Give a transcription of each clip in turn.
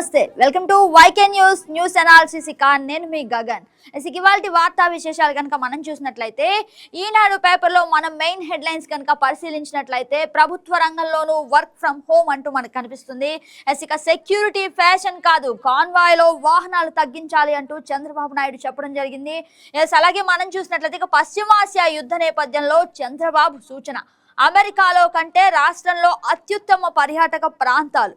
నమస్తే welcome to YK news analysis ఇక నేను మీ గగన్. ఇవాల్టి వార్తా విశేషాలు కనుక మనం చూసినట్లయితే ఈనాడు పేపర్లో మనం మెయిన్ హెడ్లైన్స్ కనుక పరిశీలించినట్లయితే ప్రభుత్వ రంగంలోనూ వర్క్ ఫ్రమ్ హోమ్ అంటూ మనకు కనిపిస్తుంది. ఇక సెక్యూరిటీ ఫ్యాషన్ కాదు, కాన్వాయ్లో వాహనాలు తగ్గించాలి అంటూ చంద్రబాబు నాయుడు చెప్పడం జరిగింది. అలాగే మనం చూసినట్లయితే ఇక పశ్చిమాసియా యుద్ధ నేపథ్యంలో చంద్రబాబు సూచన, అమెరికాలో కంటే రాష్ట్రంలో అత్యుత్తమ పర్యాటక ప్రాంతాలు,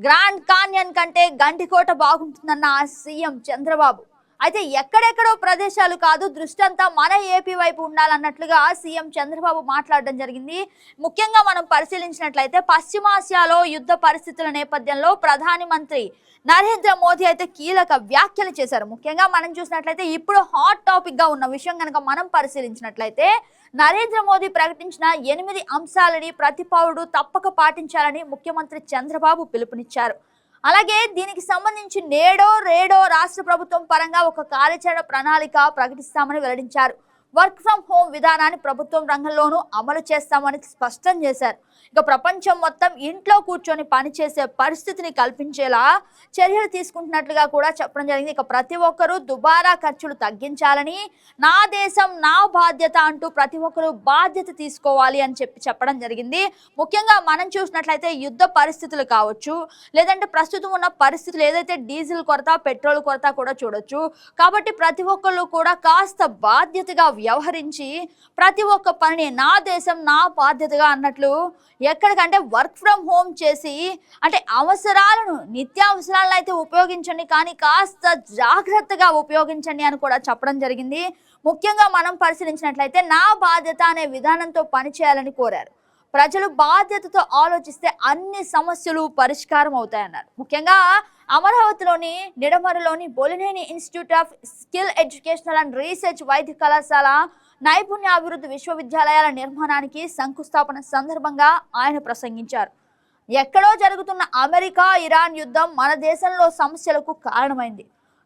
గ్రాండ్ కాన్యన్ కంటే గండికోట బాగుంటుందన్న సీఎం చంద్రబాబు. అయితే ఎక్కడెక్కడో ప్రదేశాలు కాదు, దృష్టి అంతా మన ఏపీ వైపు ఉండాలన్నట్లుగా సీఎం చంద్రబాబు మాట్లాడడం జరిగింది. ముఖ్యంగా మనం పరిశీలించినట్లయితే పశ్చిమాసియాలో యుద్ధ పరిస్థితుల నేపథ్యంలో ప్రధాని మంత్రి నరేంద్ర మోదీ అయితే కీలక వ్యాఖ్యలు చేశారు. ముఖ్యంగా మనం చూసినట్లయితే ఇప్పుడు హాట్ టాపిక్ గా ఉన్న విషయం కనుక మనం పరిశీలించినట్లయితే నరేంద్ర మోదీ ప్రకటించిన 8 అంశాలని ప్రతి పౌరుడు తప్పక పాటించాలని ముఖ్యమంత్రి చంద్రబాబు పిలుపునిచ్చారు. అలాగే దీనికి సంబంధించి నేడో రేడో రాష్ట్ర ప్రభుత్వం పరంగా ఒక కార్యాచరణ ప్రణాళిక ప్రకటిస్తామని వెల్లడించారు. వర్క్ ఫ్రం హోమ్ విధానాన్ని ప్రభుత్వం రంగంలోనూ అమలు చేస్తామని స్పష్టం చేశారు. ఇక ప్రపంచం మొత్తం ఇంట్లో కూర్చొని పనిచేసే పరిస్థితిని కల్పించేలా చర్యలు తీసుకుంటున్నట్లుగా కూడా చెప్పడం జరిగింది. ఇక ప్రతి ఒక్కరూ దుబారా ఖర్చులు తగ్గించాలని, నా దేశం నా బాధ్యత అంటూ ప్రతి ఒక్కరూ బాధ్యత తీసుకోవాలి అని చెప్పడం జరిగింది. ముఖ్యంగా మనం చూసినట్లయితే యుద్ధ పరిస్థితులు కావచ్చు, లేదంటే ప్రస్తుతం ఉన్న పరిస్థితులు ఏదైతే డీజిల్ కొరత, పెట్రోల్ కొరత కూడా చూడొచ్చు. కాబట్టి ప్రతి ఒక్కళ్ళు కూడా కాస్త బాధ్యతగా వ్యవహరించి ప్రతి ఒక్క పనిని నా దేశం నా బాధ్యతగా అన్నట్లు ఎక్కడికంటే వర్క్ ఫ్రమ్ హోమ్ చేసి అంటే అవసరాలను, నిత్యావసరాలను అయితే ఉపయోగించండి, కానీ కాస్త జాగ్రత్తగా ఉపయోగించండి అని కూడా చెప్పడం జరిగింది. ముఖ్యంగా మనం పరిశీలించినట్లయితే నా బాధ్యత అనే విధానంతో పనిచేయాలని కోరారు. ప్రజలు బాధ్యతతో ఆలోచిస్తే అన్ని సమస్యలు పరిష్కారం అవుతాయన్నారు. ముఖ్యంగా అమరావతిలోని నిడమరలోని Bolineni institute of skill educational and research వైద్య కళాశాల నైపుణ్యాభివృద్ధి విశ్వవిద్యాలయాల నిర్మాణానికి శంకుస్థాపన సందర్భంగా ఆయన ప్రసంగించారు. ఎక్కడో జరుగుతున్న అమెరికా ఇరాన్ యుద్ధం మన దేశంలో సమస్యలకు కారణమైంది.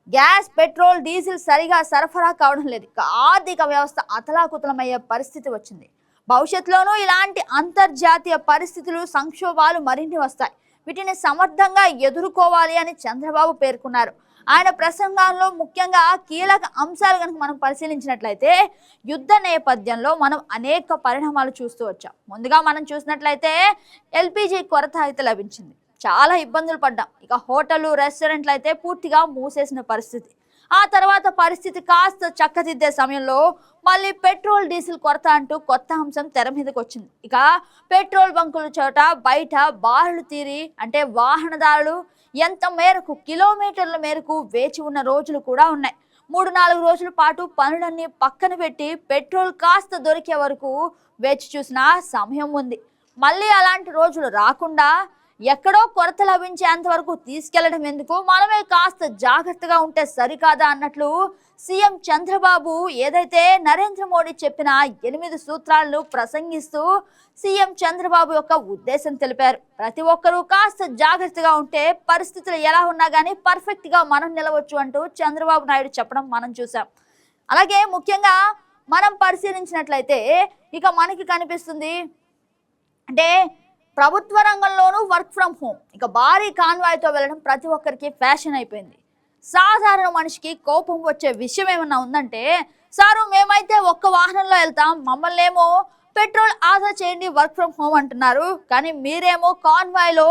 గ్యాస్, పెట్రోల్, డీజిల్ సరిగా సరఫరా కావడం లేదు. ఆర్థిక వ్యవస్థ అతలాకుతలమయ్యే పరిస్థితి వచ్చింది. భవిష్యత్తులోనూ ఇలాంటి అంతర్జాతీయ పరిస్థితులు, సంక్షోభాలు మరిన్ని వస్తాయి. వీటిని సమర్థంగా ఎదుర్కోవాలి అని చంద్రబాబు పేర్కొన్నారు. ఆయన ప్రసంగంలో ముఖ్యంగా కీలక అంశాలు కనుక మనం పరిశీలించినట్లయితే యుద్ధ నేపథ్యంలో మనం అనేక పరిణామాలు చూస్తూ వచ్చాం. ముందుగా మనం చూసినట్లయితే ఎల్పిజి కొరత అయితే లభించింది, చాలా ఇబ్బందులు పడ్డాం. ఇక హోటళ్లు, రెస్టారెంట్లు అయితే పూర్తిగా మూసేసిన పరిస్థితి. ఆ తర్వాత పరిస్థితి కాస్త చక్కదిద్దే సమయంలో మళ్ళీ పెట్రోల్, డీజిల్ కొరత అంటూ కొత్త అంశం తెర మీదకి వచ్చింది. ఇక పెట్రోల్ బంకుల చోట బయట బారులు తీరి అంటే వాహనదారులు ఎంత మేరకు, కిలోమీటర్ల మేరకు వేచి ఉన్న రోజులు కూడా ఉన్నాయి. 3-4 రోజుల పాటు పనులన్నీ పక్కన పెట్టి పెట్రోల్ కాస్త దొరికే వరకు వేచి చూసిన సమయం ఉంది. మళ్ళీ అలాంటి రోజులు రాకుండా ఎక్కడో కొరత లభించేంత వరకు తీసుకెళ్లడం ఎందుకు, మనమే కాస్త జాగ్రత్తగా ఉంటే సరికాదా అన్నట్లు సీఎం చంద్రబాబు ఏదైతే నరేంద్ర మోడీ చెప్పిన 8 సూత్రాలను ప్రసంగిస్తూ సీఎం చంద్రబాబు యొక్క ఉద్దేశం తెలిపారు. ప్రతి ఒక్కరూ కాస్త జాగ్రత్తగా ఉంటే పరిస్థితులు ఎలా ఉన్నా కానీ పర్ఫెక్ట్ గా మనం నిలవచ్చు అంటూ చంద్రబాబు నాయుడు చెప్పడం మనం చూసాం. అలాగే ముఖ్యంగా మనం పరిశీలించినట్లయితే ఇక మనకి కనిపిస్తుంది అంటే ప్రభుత్వ రంగంలోనూ వర్క్ ఫ్రమ్ హోమ్, ఇక భారీ కాన్వాయ్తో వెళ్ళడం ప్రతి ఒక్కరికి ఫ్యాషన్ అయిపోయింది. సాధారణ మనిషికి కోపం వచ్చే విషయం ఏమన్నా ఉందంటే, సారు మేమైతే ఒక్క వాహనంలో వెళ్తాం, మమ్మల్ని ఏమో పెట్రోల్ ఆదా చేయండి, వర్క్ ఫ్రమ్ హోమ్ అంటున్నారు, కానీ మీరేమో కాన్వాయ్లో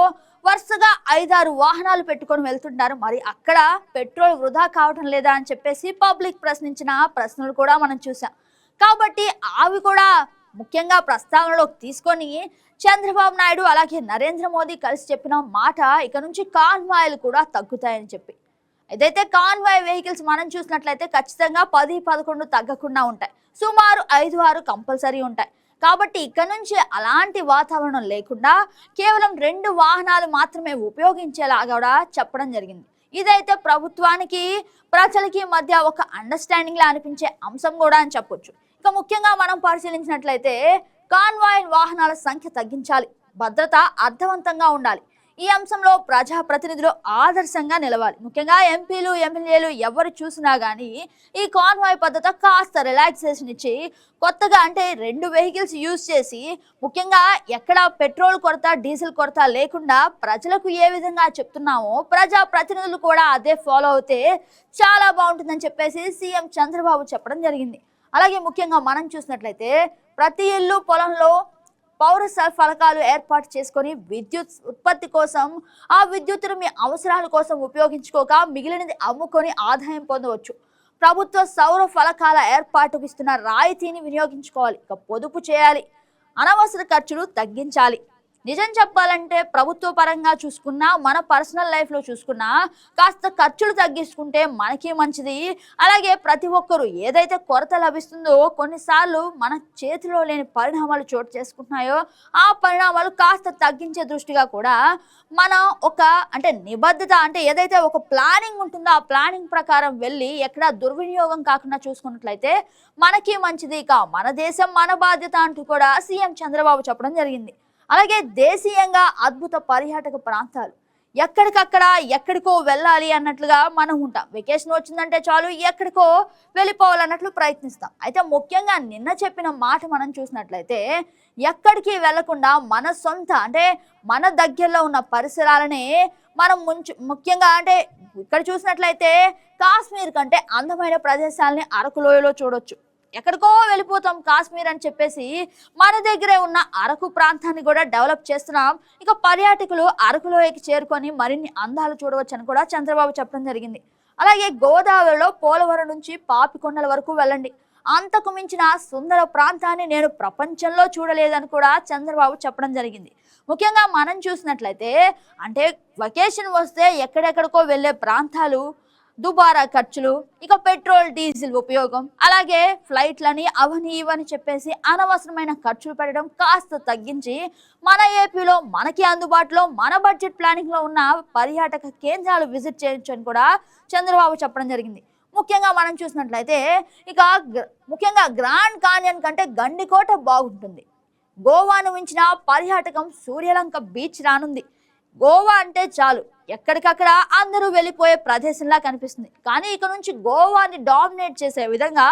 వరుసగా 5-6 వాహనాలు పెట్టుకొని వెళ్తుంటారు, మరి అక్కడ పెట్రోల్ వృధా కావటం లేదా అని చెప్పేసి పబ్లిక్ ప్రశ్నించిన ప్రశ్నలు కూడా మనం చూసాం. కాబట్టి అవి కూడా ముఖ్యంగా ప్రస్తావనలోకి తీసుకొని చంద్రబాబు నాయుడు అలాగే నరేంద్ర మోదీ కలిసి చెప్పిన మాట ఇక నుంచి కాన్వాయ్లు కూడా తగ్గుతాయని చెప్పి. ఏదైతే కాన్వాయ్ వెహికల్స్ మనం చూసినట్లయితే ఖచ్చితంగా 10-11 తగ్గకుండా ఉంటాయి, సుమారు 5-6 కంపల్సరీ ఉంటాయి. కాబట్టి ఇక్కడ నుంచి అలాంటి వాతావరణం లేకుండా కేవలం 2 వాహనాలు మాత్రమే ఉపయోగించేలాగా కూడా చెప్పడం జరిగింది. ఇదైతే ప్రభుత్వానికి ప్రజలకి మధ్య ఒక అండర్స్టాండింగ్ లా అనిపించే అంశం కూడా అని చెప్పొచ్చు. ఇక ముఖ్యంగా మనం పరిశీలించినట్లయితే కాన్వాయ్ వాహనాల సంఖ్య తగ్గించాలి, భద్రత అర్థవంతంగా ఉండాలి. ఈ అంశంలో ప్రజాప్రతినిధులు ఆదర్శంగా నిలవాలి. ముఖ్యంగా ఎంపీలు ఎమ్మెల్యేలు ఎవరు చూసినా గానీ ఈ కాన్వాయ్ పద్ధతి కాస్త రిలాక్సేషన్ ఇచ్చి కొత్తగా అంటే 2 వెహికల్స్ యూజ్ చేసి ముఖ్యంగా ఎక్కడ పెట్రోల్ కొరత డీజిల్ కొరత లేకుండా ప్రజలకు ఏ విధంగా చెప్తున్నామో ప్రజాప్రతినిధులు కూడా అదే ఫాలో అవుతే చాలా బాగుంటుందని చెప్పేసి సీఎం చంద్రబాబు చెప్పడం జరిగింది. అలాగే ముఖ్యంగా మనం చూసినట్లయితే ప్రతి ఇల్లు పొలంలో పౌర ఫలకాలు ఏర్పాటు చేసుకొని విద్యుత్ ఉత్పత్తి కోసం ఆ విద్యుత్తును మీ అవసరాల కోసం ఉపయోగించుకోక మిగిలినది అమ్ముకొని ఆదాయం పొందవచ్చు. ప్రభుత్వ సౌర ఫలకాల ఏర్పాటుకు ఇస్తున్న రాయితీని వినియోగించుకోవాలి. ఇక పొదుపు చేయాలి, అనవసర ఖర్చులు తగ్గించాలి. నిజం చెప్పాలంటే ప్రభుత్వ పరంగా చూసుకున్నా మన పర్సనల్ లైఫ్లో చూసుకున్నా కాస్త ఖర్చులు తగ్గించుకుంటే మనకి మంచిది. అలాగే ప్రతి ఒక్కరు ఏదైతే కొరత లభిస్తుందో కొన్నిసార్లు మన చేతిలో లేని పరిణామాలు చోటు చేసుకుంటున్నాయో ఆ పరిణామాలు కాస్త తగ్గించే దృష్టిగా కూడా మనం ఒక అంటే నిబద్ధత అంటే ఏదైతే ఒక ప్లానింగ్ ఉంటుందో ఆ ప్లానింగ్ ప్రకారం వెళ్ళి ఎక్కడ దుర్వినియోగం కాకుండా చూసుకున్నట్లయితే మనకి మంచిది. ఇక మన దేశం మన బాధ్యత అంటూ కూడా సీఎం చంద్రబాబు చెప్పడం జరిగింది. అలాగే దేశీయంగా అద్భుత పర్యాటక ప్రాంతాలు ఎక్కడికక్కడ ఎక్కడికో వెళ్ళాలి అన్నట్లుగా మనం ఉంటాం. వెకేషన్ వచ్చిందంటే చాలు ఎక్కడికో వెళ్ళిపోవాలన్నట్లు ప్రయత్నిస్తాం. అయితే ముఖ్యంగా నిన్న చెప్పిన మాట మనం చూసినట్లయితే ఎక్కడికి వెళ్లకుండా మన సొంత అంటే మన దగ్గరలో ఉన్న పరిసరాలనే మనం ముఖ్యంగా అంటే ఇక్కడ చూసినట్లయితే కాశ్మీర్ కంటే అందమైన ప్రదేశాలని అరకు లోయలో చూడొచ్చు. ఎక్కడికో వెళ్ళిపోతాం కాశ్మీర్ అని చెప్పేసి మన దగ్గరే ఉన్న అరకు ప్రాంతాన్ని కూడా డెవలప్ చేస్తున్నాం. ఇక పర్యాటకులు అరకులోకి చేరుకొని మరిన్ని అందాలు చూడవచ్చు అని కూడా చంద్రబాబు చెప్పడం జరిగింది. అలాగే గోదావరిలో పోలవరం నుంచి పాపికొండల వరకు వెళ్ళండి, అంతకు మించిన సుందర ప్రాంతాన్ని నేను ప్రపంచంలో చూడలేదని కూడా చంద్రబాబు చెప్పడం జరిగింది. ముఖ్యంగా మనం చూసినట్లయితే అంటే వెకేషన్ వస్తే ఎక్కడెక్కడికో వెళ్ళే ప్రాంతాలు దుబారా ఖర్చులు, ఇక పెట్రోల్ డీజిల్ ఉపయోగం, అలాగే ఫ్లైట్లని అవని ఇవని చెప్పేసి అనవసరమైన ఖర్చులు పెట్టడం కాస్త తగ్గించి మన ఏపీలో మనకి అందుబాటులో మన బడ్జెట్ ప్లానింగ్ లో ఉన్న పర్యాటక కేంద్రాలు విజిట్ చేయొచ్చు అని కూడా చంద్రబాబు చెప్పడం జరిగింది. ముఖ్యంగా మనం చూసినట్లయితే ఇక ముఖ్యంగా గ్రాండ్ కాన్యన్ కంటే గండికోట బాగుంటుంది. గోవాను మించిన పర్యాటకం సూర్యలంక బీచ్ రానుంది. గోవా అంటే చాలు ఎక్కడికక్కడ అందరూ వెళ్ళిపోయే ప్రదేశంలా కనిపిస్తుంది. కానీ ఇక నుంచి గోవాని డామినేట్ చేసే విధంగా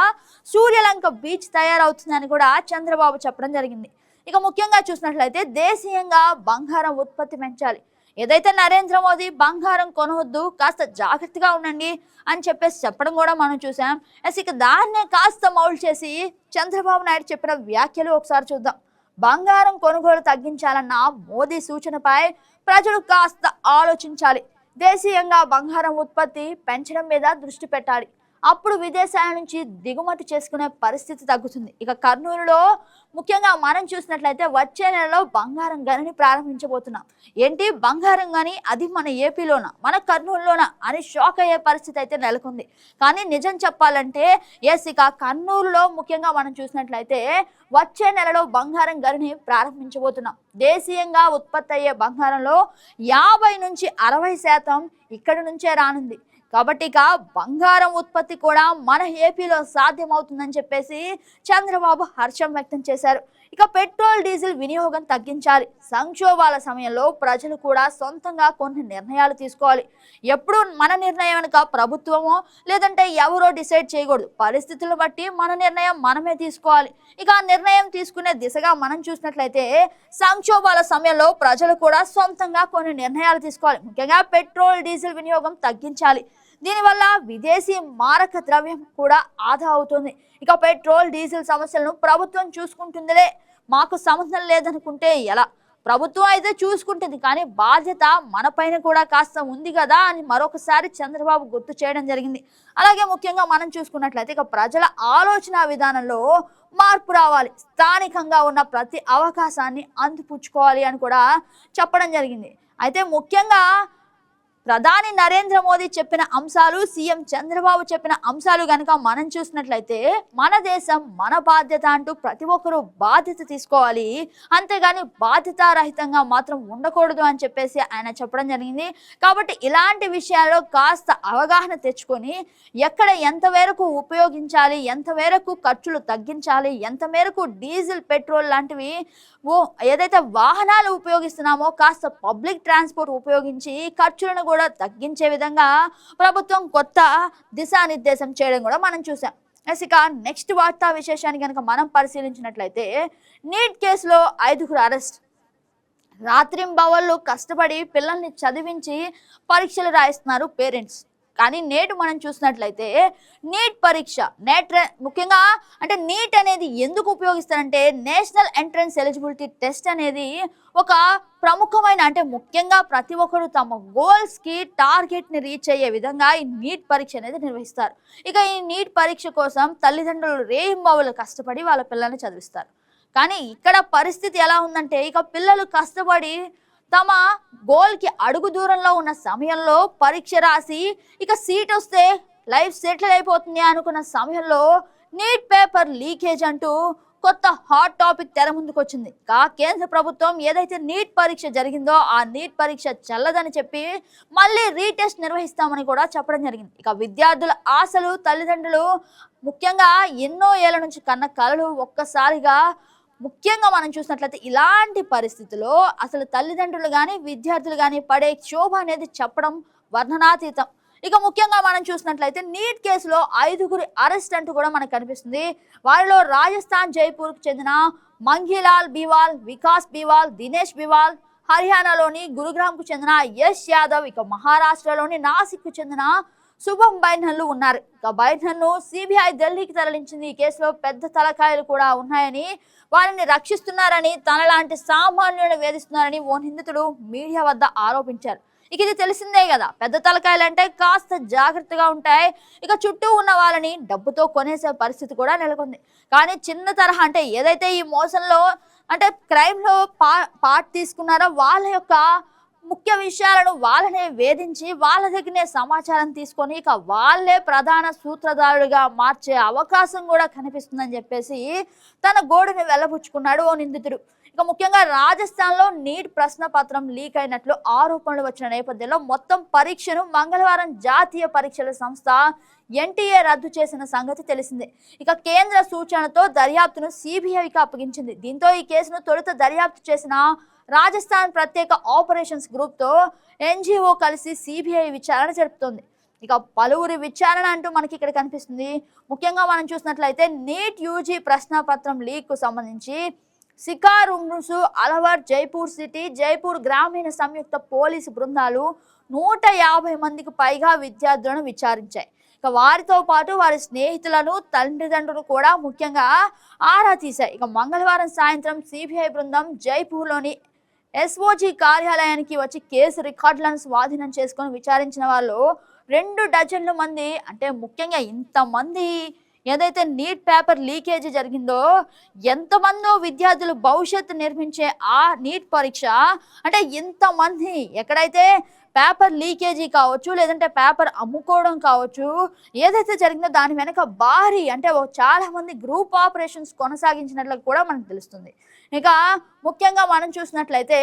సూర్యలంక బీచ్ తయారవుతుందని కూడా చంద్రబాబు చెప్పడం జరిగింది. ఇక ముఖ్యంగా చూసినట్లయితే దేశీయంగా బంగారం ఉత్పత్తి పెంచాలి. ఏదైతే నరేంద్ర మోదీ బంగారం కొనవద్దు కాస్త జాగ్రత్తగా ఉండండి అని చెప్పేసి చెప్పడం కూడా మనం చూసాం. ఇక దాన్నే కాస్త మౌల్డ్ చేసి చంద్రబాబు నాయుడు చెప్పిన వ్యాఖ్యలు ఒకసారి చూద్దాం. బంగారం కొనుగోలు తగ్గించాలన్న మోదీ సూచనపై ప్రజలు కాస్త ఆలోచించాలి. దేశీయంగా బంగారం ఉత్పత్తి పెంచడం మీద దృష్టి పెట్టాలి. అప్పుడు విదేశాల నుంచి దిగుమతి చేసుకునే పరిస్థితి తగ్గుతుంది. ఇక కర్నూలులో ముఖ్యంగా మనం చూసినట్లయితే వచ్చే నెలలో బంగారం గనిని ప్రారంభించబోతున్నాం. ఏంటి బంగారం గని, అది మన ఏపీలోన మన కర్నూలులోన అని షాక్ అయ్యే పరిస్థితి అయితే నెలకొంది. కానీ నిజం చెప్పాలంటే ఇక కర్నూలులో ముఖ్యంగా మనం చూసినట్లయితే వచ్చే నెలలో బంగారం గనిని ప్రారంభించబోతున్నాం. దేశీయంగా ఉత్పత్తి అయ్యే బంగారంలో 50 నుంచి 60% ఇక్కడి నుంచే రానుంది. కాబట్టి ఇక బంగారం ఉత్పత్తి కూడా మన ఏపీలో సాధ్యమవుతుందని చెప్పేసి చంద్రబాబు హర్షం వ్యక్తం చేశారు. ఇక పెట్రోల్ డీజిల్ వినియోగం తగ్గించాలి. సంక్షోభాల సమయంలో ప్రజలు కూడా సొంతంగా కొన్ని నిర్ణయాలు తీసుకోవాలి. ఎప్పుడు మన నిర్ణయం వెనుక ప్రభుత్వమో లేదంటే ఎవరో డిసైడ్ చేయకూడదు. పరిస్థితులను బట్టి మన నిర్ణయం మనమే తీసుకోవాలి. ఇక ఆ నిర్ణయం తీసుకునే దిశగా మనం చూసినట్లయితే సంక్షోభాల సమయంలో ప్రజలు కూడా సొంతంగా కొన్ని నిర్ణయాలు తీసుకోవాలి. ముఖ్యంగా పెట్రోల్ డీజిల్ వినియోగం తగ్గించాలి. దీనివల్ల విదేశీ మారక ద్రవ్యం కూడా ఆదా అవుతుంది. ఇక పెట్రోల్ డీజిల్ సమస్యలను ప్రభుత్వం చూసుకుంటుందిలే, మాకు సంబంధం లేదనుకుంటే ఎలా? ప్రభుత్వం అయితే చూసుకుంటుంది, కానీ బాధ్యత మన పైన కూడా కాస్త ఉంది కదా అని మరొకసారి చంద్రబాబు గుర్తు చేయడం జరిగింది. అలాగే ముఖ్యంగా మనం చూసుకున్నట్లయితే ఇక ప్రజల ఆలోచన విధానంలో మార్పు రావాలి. స్థానికంగా ఉన్న ప్రతి అవకాశాన్ని అందిపుచ్చుకోవాలి అని కూడా చెప్పడం జరిగింది. అయితే ముఖ్యంగా ప్రధాని నరేంద్ర మోదీ చెప్పిన అంశాలు, సీఎం చంద్రబాబు చెప్పిన అంశాలు గనక మనం చూసినట్లయితే మన దేశం మన బాధ్యత అంటూ ప్రతి ఒక్కరూ బాధ్యత తీసుకోవాలి, అంతేగాని బాధ్యతారహితంగా మాత్రం ఉండకూడదు అని చెప్పేసి ఆయన చెప్పడం జరిగింది. కాబట్టి ఇలాంటి విషయాల్లో కాస్త అవగాహన తెచ్చుకొని ఎక్కడ ఎంత మేరకు ఉపయోగించాలి, ఎంత మేరకు ఖర్చులు తగ్గించాలి, ఎంత మేరకు డీజిల్ పెట్రోల్ లాంటివి ఏదైతే వాహనాలు ఉపయోగిస్తున్నామో కాస్త పబ్లిక్ ట్రాన్స్పోర్ట్ ఉపయోగించి ఖర్చులను కూడా తగ్గించే విధంగా ప్రభుత్వం కొత్త దిశానిర్దేశం చేయడం కూడా మనం చూసాం. ఇక నెక్స్ట్ వార్తా విశేషాన్ని కనుక మనం పరిశీలించినట్లయితే నీట్ కేసులో 5గురు అరెస్ట్. రాత్రింబవళ్ళు కష్టపడి పిల్లల్ని చదివించి పరీక్షలు రాయిస్తున్నారు పేరెంట్స్. కానీ నేడు మనం చూసినట్లయితే నీట్ పరీక్ష ముఖ్యంగా అంటే నీట్ అనేది ఎందుకు ఉపయోగిస్తారంటే నేషనల్ ఎంట్రన్స్ ఎలిజిబిలిటీ టెస్ట్ అనేది ఒక ప్రముఖమైన అంటే ముఖ్యంగా ప్రతి ఒక్కరు తమ గోల్స్కి టార్గెట్ని రీచ్ అయ్యే విధంగా ఈ నీట్ పరీక్ష అనేది నిర్వహిస్తారు. ఇక ఈ నీట్ పరీక్ష కోసం తల్లిదండ్రులు రేయింబవళ్ళు కష్టపడి వాళ్ళ పిల్లల్ని చదివిస్తారు. కానీ ఇక్కడ పరిస్థితి ఎలా ఉందంటే ఇక పిల్లలు కష్టపడి తమ గోల్కి అడుగు దూరంలో ఉన్న సమయంలో పరీక్ష రాసి ఇక సీట్ వస్తే లైఫ్ సెటిల్ అయిపోతుంది అనుకున్న సమయంలో నీట్ పేపర్ లీకేజ్ అంటూ కొత్త హాట్ టాపిక్ తెర ముందుకు వచ్చింది. కేంద్ర ప్రభుత్వం ఏదైతే నీట్ పరీక్ష జరిగిందో ఆ నీట్ పరీక్ష చెల్లదని చెప్పి మళ్ళీ రీటెస్ట్ నిర్వహిస్తామని కూడా చెప్పడం జరిగింది. ఇక విద్యార్థుల ఆశలు, తల్లిదండ్రులు ముఖ్యంగా ఎన్నో ఏళ్ల నుంచి కన్న కలలు ఒక్కసారిగా ముఖ్యంగా మనం చూసినట్లయితే ఇలాంటి పరిస్థితుల్లో అసలు తల్లిదండ్రులు కానీ విద్యార్థులు కానీ పడే క్షోభ అనేది చెప్పడం వర్ణనాతీతం. ఇక ముఖ్యంగా మనం చూసినట్లయితే నీట్ కేసులో 5గురి అరెస్ట్ అంటూ కూడా మనకు కనిపిస్తుంది. వారిలో రాజస్థాన్ జైపూర్కు చెందిన మంఘీలాల్ బివాల్, వికాస్ బివాల్, దినేష్ బివాల్, హర్యానాలోని గురుగ్రామ్కు చెందిన యశ్ యాదవ్, ఇక మహారాష్ట్రలోని నాసిక్కు చెందిన శుభం బైన్హన్లు ఉన్నారు. ఇక బైన్హన్ను సిబిఐ ఢిల్లీకి తరలించింది. ఈ కేసులో పెద్ద తలకాయలు కూడా ఉన్నాయని, వారిని రక్షిస్తున్నారని, తనలాంటి సామాన్యులను వేధిస్తున్నారని ఓ నిందితుడు మీడియా వద్ద ఆరోపించారు. ఇక ఇది తెలిసిందే కదా, పెద్ద తలకాయలు అంటే కాస్త జాగ్రత్తగా ఉంటాయి. ఇక చుట్టూ ఉన్న వాళ్ళని డబ్బుతో కొనేసే పరిస్థితి కూడా నెలకొంది. కానీ చిన్న తరహా అంటే ఏదైతే ఈ మోసంలో అంటే క్రైమ్లో పార్ట్ తీసుకున్నారో వాళ్ళ యొక్క ముఖ్య విషయాలను వాళ్ళనే వేధించి వాళ్ళ దగ్గరనే సమాచారం తీసుకొని ఇక వాళ్ళే ప్రధాన సూత్రధారులుగా మార్చే అవకాశం కూడా కనిపిస్తుందని చెప్పేసి తన గోడుని వెళ్ళబుచ్చుకున్నాడు ఓ నిందితుడు. ఇక ముఖ్యంగా రాజస్థాన్లో నీట్ ప్రశ్న పత్రం లీక్ అయినట్లు ఆరోపణలు వచ్చిన నేపథ్యంలో మొత్తం పరీక్షను మంగళవారం జాతీయ పరీక్షల సంస్థ ఎన్టీఏ రద్దు చేసిన సంగతి తెలిసిందే. ఇక కేంద్ర సూచనతో దర్యాప్తును సిబిఐకి అప్పగించింది. దీంతో ఈ కేసును తొలుత దర్యాప్తు చేసిన రాజస్థాన్ ప్రత్యేక ఆపరేషన్స్ గ్రూప్తో ఎన్జిఓ కలిసి సిబిఐ విచారణ జరుపుతోంది. ఇక పలువురి విచారణ అంటూ మనకి ఇక్కడ కనిపిస్తుంది. ముఖ్యంగా మనం చూసినట్లయితే నీట్ యూజీ ప్రశ్నపత్రం లీక్కు సంబంధించి సికార్, ఉమ్రుసు, అలవర్, జైపూర్ సిటీ, జైపూర్ గ్రామీణ సంయుక్త పోలీసు బృందాలు 150 మందికి పైగా విద్యార్థులను విచారించాయి. ఇక వారితో పాటు వారి స్నేహితులను, తల్లిదండ్రులు కూడా ముఖ్యంగా ఆరా తీశాయి. ఇక మంగళవారం సాయంత్రం సిబిఐ బృందం జైపూర్లోని ఎస్ఓజీ కార్యాలయానికి వచ్చి కేసు రికార్డులను స్వాధీనం చేసుకొని విచారించిన వాళ్ళు 2 డజన్ల మంది. అంటే ముఖ్యంగా ఇంతమంది ఏదైతే నీట్ పేపర్ లీకేజీ జరిగిందో ఎంతమందో విద్యార్థులు భవిష్యత్తు నిర్మించే ఆ నీట్ పరీక్ష అంటే ఇంతమంది ఎక్కడైతే పేపర్ లీకేజీ కావచ్చు, లేదంటే పేపర్ అమ్ముకోవడం కావచ్చు, ఏదైతే జరిగిందో దాని వెనక భారీ అంటే చాలా మంది గ్రూప్ ఆపరేషన్స్ కొనసాగించినట్లు కూడా మనకు తెలుస్తుంది. ఇక ముఖ్యంగా మనం చూసినట్లయితే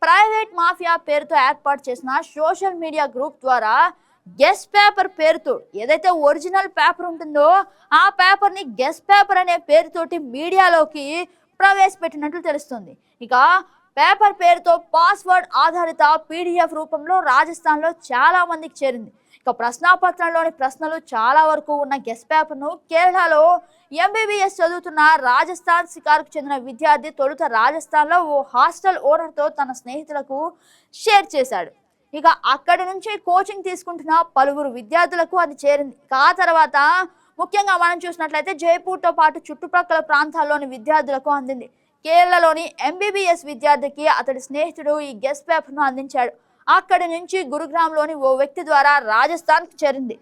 ప్రైవేట్ మాఫియా పేరుతో ఏర్పాటు చేసిన సోషల్ మీడియా గ్రూప్ ద్వారా గెస్ట్ పేపర్ పేరుతో ఏదైతే ఒరిజినల్ పేపర్ ఉంటుందో ఆ పేపర్ని గెస్ట్ పేపర్ అనే పేరుతోటి మీడియాలోకి ప్రవేశపెట్టినట్లు తెలుస్తుంది. ఇక పేపర్ పేరుతో పాస్వర్డ్ ఆధారిత పీడిఎఫ్ రూపంలో రాజస్థాన్లో చాలా మందికి చేరింది. ఇక ప్రశ్నాపత్రంలోని ప్రశ్నలు చాలా వరకు ఉన్న గెస్ట్ పేపర్ను కేరళలో ఎంబీబీఎస్ చదువుతున్న రాజస్థాన్ సికార్కు చెందిన విద్యార్థి తొలుత రాజస్థాన్లో ఓ హాస్టల్ ఓనర్తో తన స్నేహితులకు షేర్ చేశాడు. ఇక అక్కడి నుంచి కోచింగ్ తీసుకుంటున్న పలువురు విద్యార్థులకు అది చేరింది. ఆ తర్వాత ముఖ్యంగా మనం చూసినట్లయితే జైపూర్తో పాటు చుట్టుపక్కల ప్రాంతాల్లోని విద్యార్థులకు అందింది. కేరళలోని ఎంబీబీఎస్ విద్యార్థికి అతడి స్నేహితుడు ఈ గెస్ట్ పేపర్ను అందించాడు. అక్కడి నుంచి గురుగ్రామ్లోని ఓ వ్యక్తి ద్వారా రాజస్థాన్కి చేరింది.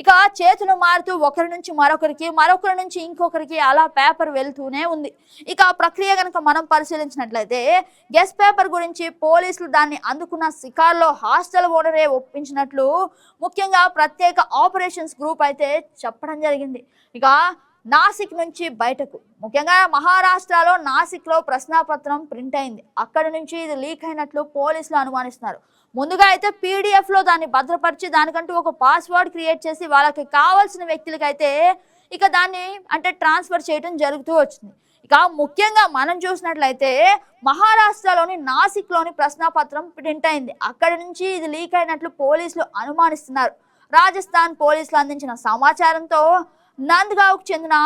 ఇక చేతులు మారుతూ ఒకరి నుంచి మరొకరి నుంచి ఇంకొకరికి అలా పేపర్ వెళ్తూనే ఉంది. ఇక ఆ ప్రక్రియ కనుక మనం పరిశీలించినట్లయితే గెస్ట్ పేపర్ గురించి పోలీసులు దాన్ని అందుకున్న శికార్లో హాస్టల్ ఓనరే ఒప్పించినట్లు ముఖ్యంగా ప్రత్యేక ఆపరేషన్స్ గ్రూప్ అయితే చెప్పడం జరిగింది. ఇక నాసిక్ నుంచి బయటకు, ముఖ్యంగా మహారాష్ట్రలో నాసిక్లో ప్రశ్నాపత్రం ప్రింట్ అయింది. అక్కడి నుంచి ఇది లీక్ అయినట్లు పోలీసులు అనుమానిస్తున్నారు. ముందుగా అయితే పీడిఎఫ్లో దాన్ని భద్రపరిచి దానికంటూ ఒక పాస్వర్డ్ క్రియేట్ చేసి వాళ్ళకి కావాల్సిన వ్యక్తులకైతే ఇక దాన్ని అంటే ట్రాన్స్ఫర్ చేయడం జరుగుతూ వచ్చింది. ఇక ముఖ్యంగా మనం చూసినట్లయితే మహారాష్ట్రలోని నాసిక్లోని ప్రశ్నాపత్రం ప్రింట్ అయింది. అక్కడి నుంచి ఇది లీక్ అయినట్లు పోలీసులు అనుమానిస్తున్నారు. రాజస్థాన్ పోలీసులు అందించిన సమాచారంతో నంద్గావ్కు చెందిన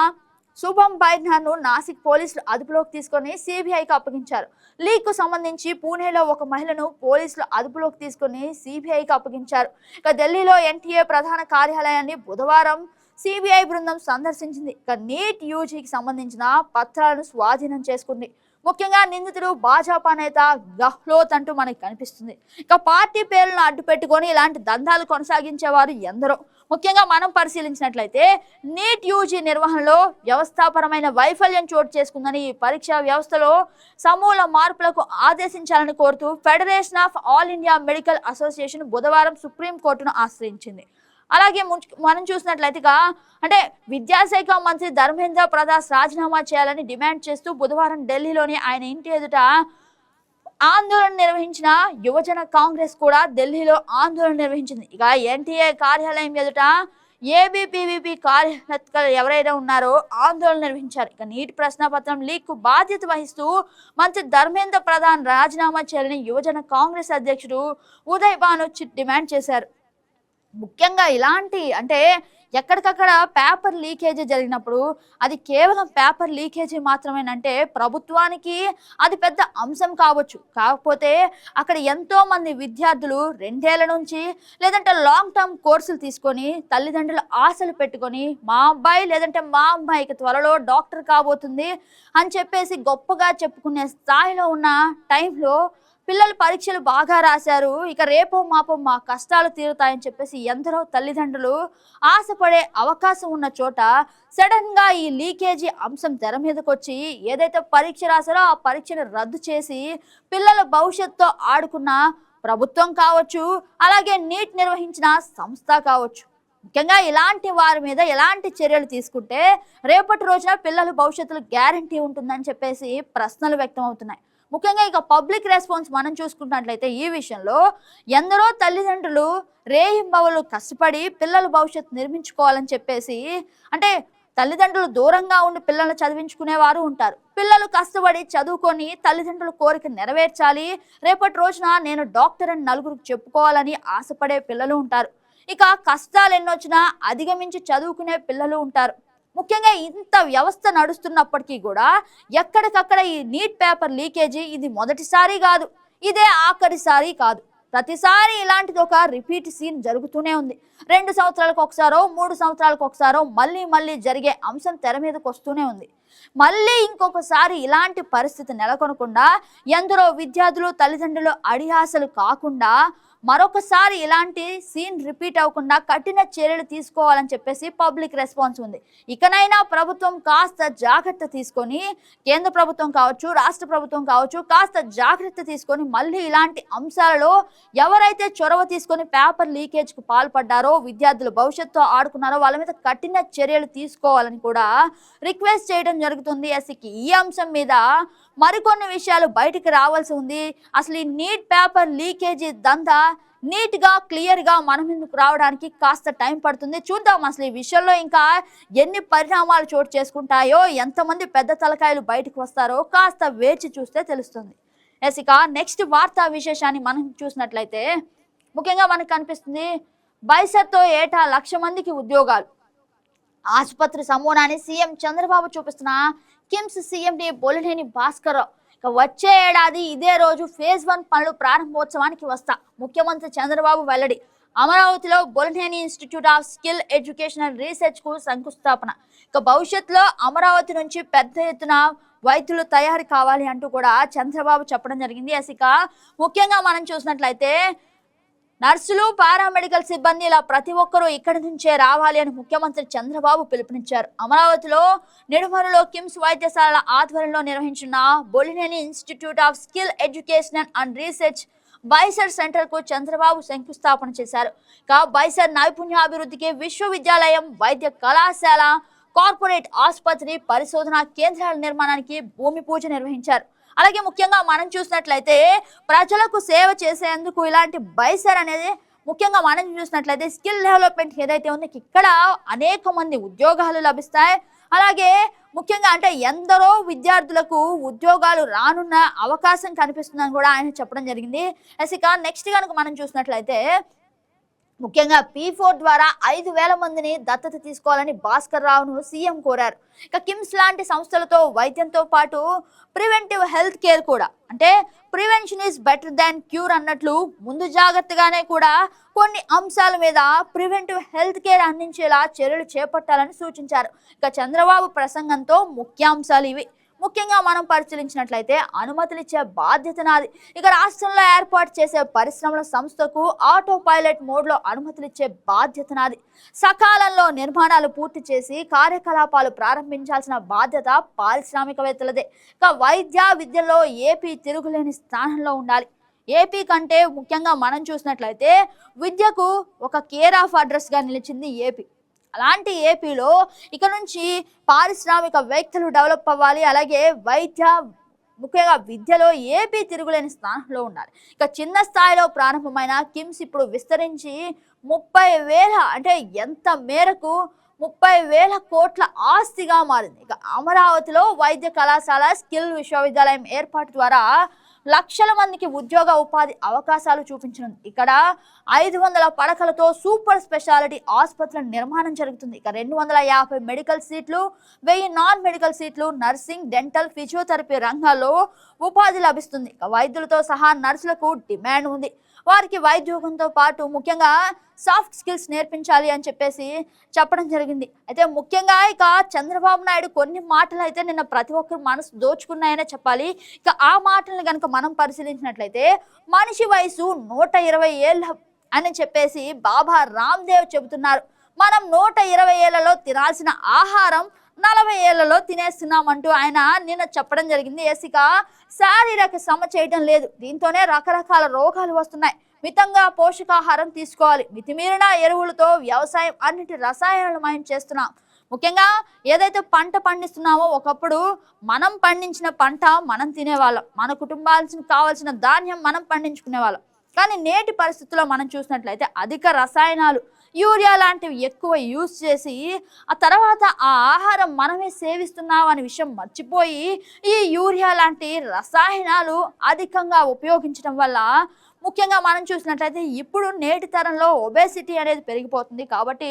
శుభం బైర్నాను నాసిక్ పోలీసులు అదుపులోకి తీసుకొని సిబిఐకి అప్పగించారు. లీక్ కు సంబంధించి పూణేలో ఒక మహిళను పోలీసులు అదుపులోకి తీసుకొని సిబిఐకి అప్పగించారు. ఇక ఢిల్లీలో ఎన్టీఏ ప్రధాన కార్యాలయాన్ని బుధవారం సిబిఐ బృందం సందర్శించింది. ఇక నీట్ యూజీకి సంబంధించిన పత్రాలను స్వాధీనం చేసుకుంది. ముఖ్యంగా నిందితుడు భాజపా నేత గహ్లోత్ అంటూ మనకి కనిపిస్తుంది. ఇక పార్టీ పేర్లను అడ్డు పెట్టుకొని ఇలాంటి దందాలు కొనసాగించేవారు ఎందరో. ముఖ్యంగా మనం పరిశీలించినట్లయితే నీట్ యూజీ నిర్వహణలో వ్యవస్థాపరమైన వైఫల్యం చోటు చేసుకుందని ఈ పరీక్షా వ్యవస్థలో సమూల మార్పులకు ఆదేశించాలని కోరుతూ federation of all India medical association బుధవారం సుప్రీంకోర్టును ఆశ్రయించింది. అలాగే మనం చూసినట్లయితే అంటే విద్యాశాఖ మంత్రి ధర్మేంద్ర ప్రధాన్ రాజీనామా చేయాలని డిమాండ్ చేస్తూ బుధవారం ఢిల్లీలోని ఆయన ఇంటి ఎదుట ఆందోళన నిర్వహించిన యువజన కాంగ్రెస్ కూడా ఢిల్లీలో ఆందోళన నిర్వహించింది. ఇక ఎన్టీఏ కార్యాలయం ఎదుట ఏబీపీవీపీ కార్యకర్తలు ఎవరైనా ఉన్నారో ఆందోళన నిర్వహించారు. ఇక నీటి ప్రశ్నపత్రం లీక్ కు బాధ్యత వహిస్తూ మంత్రి ధర్మేంద్ర ప్రధాన్ రాజీనామా చేయాలని యువజన కాంగ్రెస్ అధ్యక్షుడు ఉదయ్ భాను డిమాండ్ చేశారు. ముఖ్యంగా ఇలాంటి అంటే ఎక్కడికక్కడ పేపర్ లీకేజీ జరిగినప్పుడు అది కేవలం పేపర్ లీకేజీ మాత్రమేనంటే ప్రభుత్వానికి అది పెద్ద అంశం కావచ్చు. కాకపోతే అక్కడ ఎంతో మంది విద్యార్థులు 2 ఏళ్ల నుంచి లేదంటే లాంగ్ టర్మ్ కోర్సులు తీసుకొని తల్లిదండ్రులు ఆశలు పెట్టుకొని మా అబ్బాయి లేదంటే మా అమ్మాయికి త్వరలో డాక్టర్ కాబోతుంది అని చెప్పేసి గొప్పగా చెప్పుకునే స్థాయిలో ఉన్న టైంలో పిల్లలు పరీక్షలు బాగా రాశారు, ఇక రేపో మాపో మా కష్టాలు తీరుతాయని చెప్పేసి ఎందరో తల్లిదండ్రులు ఆశపడే అవకాశం ఉన్న చోట సడన్ గా ఈ లీకేజీ అంశం తెర మీదకి వచ్చి ఏదైతే పరీక్ష రాశారో ఆ పరీక్షను రద్దు చేసి పిల్లల భవిష్యత్తుతో ఆడుకున్న ప్రభుత్వం కావచ్చు, అలాగే నీట్ నిర్వహించిన సంస్థ కావచ్చు. ముఖ్యంగా ఇలాంటి వారి మీద ఎలాంటి చర్యలు తీసుకుంటే రేపటి రోజున పిల్లల భవిష్యత్తులో గ్యారంటీ ఉంటుందని చెప్పేసి ప్రశ్నలు వ్యక్తం అవుతున్నాయి. ముఖ్యంగా ఇక పబ్లిక్ రెస్పాన్స్ మనం చూసుకున్నట్లయితే ఈ విషయంలో ఎందరో తల్లిదండ్రులు రేయింబవలు కష్టపడి పిల్లల భవిష్యత్తు నిర్మించుకోవాలని చెప్పేసి అంటే తల్లిదండ్రులు దూరంగా ఉండి పిల్లల్ని చదివించుకునేవారు ఉంటారు. పిల్లలు కష్టపడి చదువుకొని తల్లిదండ్రుల కోరిక నెరవేర్చాలి, రేపటి రోజున నేను డాక్టర్ అని నలుగురికి చెప్పుకోవాలని ఆశపడే పిల్లలు ఉంటారు. ఇక కష్టాలు ఎన్నొచ్చినా అధిగమించి చదువుకునే పిల్లలు ఉంటారు. ముఖ్యంగా ఇంత వ్యవస్థ నడుస్తున్నప్పటికీ కూడా ఎక్కడికక్కడ ఈ నీట్ పేపర్ లీకేజీ ఇది మొదటిసారి కాదు, ఇదే ఆఖరిసారి కాదు. ప్రతిసారి ఇలాంటిది ఒక రిపీట్ సీన్ జరుగుతూనే ఉంది. 2 సంవత్సరాలకు ఒకసారో 3 సంవత్సరాలకు ఒకసారో మళ్ళీ జరిగే అంశం తెర మీదకి వస్తూనే ఉంది. మళ్ళీ ఇంకొకసారి ఇలాంటి పరిస్థితి నెలకొనకుండా ఎందరో విద్యార్థులు తల్లిదండ్రులు అడియాసలు కాకుండా మరొకసారి ఇలాంటి సీన్ రిపీట్ అవ్వకుండా కఠిన చర్యలు తీసుకోవాలని చెప్పేసి పబ్లిక్ రెస్పాన్స్ ఉంది. ఇకనైనా ప్రభుత్వం కాస్త జాగ్రత్త తీసుకొని, కేంద్ర ప్రభుత్వం కావచ్చు రాష్ట్ర ప్రభుత్వం కావచ్చు కాస్త జాగ్రత్త తీసుకొని మళ్ళీ ఇలాంటి అంశాలలో ఎవరైతే చొరవ తీసుకొని పేపర్ లీకేజ్కు పాల్పడ్డారో విద్యార్థులు భవిష్యత్తుతో ఆడుకున్నారో వాళ్ళ మీద కఠిన చర్యలు తీసుకోవాలని కూడా రిక్వెస్ట్ చేయడం జరుగుతుంది. అసలు ఈ అంశం మీద మరికొన్ని విషయాలు బయటికి రావాల్సి ఉంది. అసలు ఈ నీట్ పేపర్ లీకేజీ దందా నీట్ గా క్లియర్ గా మన ముందుకు రావడానికి కాస్త టైం పడుతుంది. చూద్దాం అసలు ఈ విషయంలో ఇంకా ఎన్ని పరిణామాలు చోటు చేసుకుంటాయో, ఎంతమంది పెద్ద తలకాయలు బయటకు వస్తారో కాస్త వేచి చూస్తే తెలుస్తుంది. ఇక నెక్స్ట్ వార్తా విశేషాన్ని మనం చూసినట్లయితే ముఖ్యంగా మనకు కనిపిస్తుంది బైసర్తో ఏటా 1,00,000 మందికి ఉద్యోగాలు. ఆసుపత్రి సమూహాన్ని సీఎం చంద్రబాబు చూపిస్తున్న కిమ్స్ సీఎండి బొలినేని భాస్కర్ వచ్చే ఏడాది ఇదే రోజు ఫేజ్ 1 పనులు ప్రారంభోత్సవానికి వస్తా ముఖ్యమంత్రి చంద్రబాబు వెల్లడి. అమరావతిలో Bollineni institute of skill educational research కు శంకుస్థాపన. భవిష్యత్తులో అమరావతి నుంచి పెద్ద ఎత్తున వైద్యులు తయారు కావాలి అంటూ కూడా చంద్రబాబు చెప్పడం జరిగింది. ఇక ముఖ్యంగా మనం చూసినట్లయితే నర్సులు, పారామెడికల్ సిబ్బంది ఇలా ప్రతి ఒక్కరూ ఇక్కడి నుంచే రావాలి అని ముఖ్యమంత్రి చంద్రబాబు పిలుపునిచ్చారు. అమరావతిలో నిడుమరులో కిమ్స్ వైద్యశాల ఆధ్వర్యంలో నిర్వహించిన Bolineni institute of skill education and research బైసర్ సెంటర్ కు చంద్రబాబు శంకుస్థాపన చేశారు. బైసర్ నైపుణ్యాభివృద్ధికి విశ్వవిద్యాలయం, వైద్య కళాశాల, కార్పొరేట్ ఆసుపత్రి, పరిశోధన కేంద్రాల నిర్మాణానికి భూమి పూజ నిర్వహించారు. అలాగే ముఖ్యంగా మనం చూసినట్లయితే ప్రజలకు సేవ చేసేందుకు ఇలాంటి బైసర్ అనేది ముఖ్యంగా మనం చూసినట్లయితే స్కిల్ డెవలప్మెంట్ ఏదైతే ఉందో ఇక్కడ అనేక మంది ఉద్యోగాలు లభిస్తాయి. అలాగే ముఖ్యంగా అంటే ఎందరో విద్యార్థులకు ఉద్యోగాలు రానున్న అవకాశం కనిపిస్తుందని కూడా ఆయన చెప్పడం జరిగింది. ఇక నెక్స్ట్ కనుక మనం చూసినట్లయితే ముఖ్యంగా P4 ద్వారా 5,000 మందిని దత్తత తీసుకోవాలని భాస్కర్ రావును సీఎం కోరారు. కిమ్స్ లాంటి సంస్థలతో వైద్యంతో పాటు ప్రివెంటివ్ హెల్త్ కేర్ కూడా అంటే prevention is better than cure అన్నట్లు ముందు జాగ్రత్తగానే కూడా కొన్ని అంశాల మీద ప్రివెంటివ్ హెల్త్ కేర్ అందించేలా చర్యలు చేపట్టాలని సూచించారు. చంద్రబాబు ప్రసంగంతో ముఖ్యాంశాలు ఇవి. ముఖ్యంగా మనం పరిశీలించినట్లయితే అనుమతులు ఇచ్చే బాధ్యత నాది. రాష్ట్రంలో ఏర్పాటు చేసే పరిశ్రమల సంస్థకు ఆటో పైలట్ మోడ్లో అనుమతులు ఇచ్చే బాధ్యత నాది. సకాలంలో నిర్మాణాలు పూర్తి చేసి కార్యకలాపాలు ప్రారంభించాల్సిన బాధ్యత పారిశ్రామికవేత్తలదే. వైద్య విద్యలో ఏపీ తిరుగులేని స్థానంలో ఉండాలి. ఏపీ కంటే ముఖ్యంగా మనం చూసినట్లయితే విద్యకు ఒక కేర్ ఆఫ్ అడ్రస్ గా నిలిచింది ఏపీ. అలాంటి ఏపీలో ఇక నుంచి పారిశ్రామికవేత్తలు డెవలప్ అవ్వాలి. అలాగే ముఖ్యంగా విద్యలో ఏపీ తిరుగులేని స్థానంలో ఉండాలి. చిన్న స్థాయిలో ప్రారంభమైన కిమ్స్ ఇప్పుడు విస్తరించి 30,000 అంటే ఎంత మేరకు 30,000 కోట్ల ఆస్తిగా మారింది. అమరావతిలో వైద్య కళాశాల, స్కిల్ విశ్వవిద్యాలయం ఏర్పాటు ద్వారా లక్షల మందికి ఉద్యోగ ఉపాధి అవకాశాలు చూపించనుంది. 500 పడకలతో సూపర్ స్పెషాలిటీ ఆసుపత్రుల నిర్మాణం జరుగుతుంది. 250 మెడికల్ సీట్లు, 1000 నాన్ మెడికల్ సీట్లు, నర్సింగ్, డెంటల్, ఫిజియోథెరపీ రంగాల్లో ఉపాధి లభిస్తుంది. వైద్యులతో సహా నర్సులకు డిమాండ్ ఉంది. వారికి వైద్యోగంతో పాటు ముఖ్యంగా సాఫ్ట్ స్కిల్స్ నేర్పించాలి అని చెప్పేసి చెప్పడం జరిగింది. అయితే ముఖ్యంగా చంద్రబాబు నాయుడు కొన్ని మాటలు అయితే నిన్న ప్రతి ఒక్కరు మనసు దోచుకున్నాయనే చెప్పాలి. ఆ మాటలను కనుక మనం పరిశీలించినట్లయితే మనిషి వయసు 120 ఏళ్ళ అని చెప్పేసి బాబా రామ్దేవ్ చెబుతున్నారు. మనం 120 ఏళ్లలో తినాల్సిన ఆహారం 40 ఏళ్లలో తినేస్తున్నామంటూ ఆయన నిన్న చెప్పడం జరిగింది. శారీరక శ్రమ చేయడం లేదు. దీంతోనే రకరకాల రోగాలు వస్తున్నాయి. మితంగా పోషకాహారం తీసుకోవాలి. మితిమీరిన ఎరువులతో వ్యవసాయం అన్నిటి రసాయనాలమయం చేస్తున్నాం. ముఖ్యంగా ఏదైతే పంట పండిస్తున్నామో ఒకప్పుడు మనం పండించిన పంట మనం తినేవాళ్ళం. మన కుటుంబాలకు కావాల్సిన ధాన్యం మనం పండించుకునేవాళ్ళం. కానీ నేటి పరిస్థితుల్లో మనం చూసినట్లయితే అధిక రసాయనాలు, యూరియా లాంటివి ఎక్కువ యూజ్ చేసి ఆ తర్వాత ఆ ఆహారం మనమే సేవిస్తున్నాం అనే విషయం మర్చిపోయి ఈ యూరియా లాంటి రసాయనాలు అధికంగా ఉపయోగించడం వల్ల ముఖ్యంగా మనం చూసినట్లయితే ఇప్పుడు నేటి తరంలో ఒబేసిటీ అనేది పెరిగిపోతుంది. కాబట్టి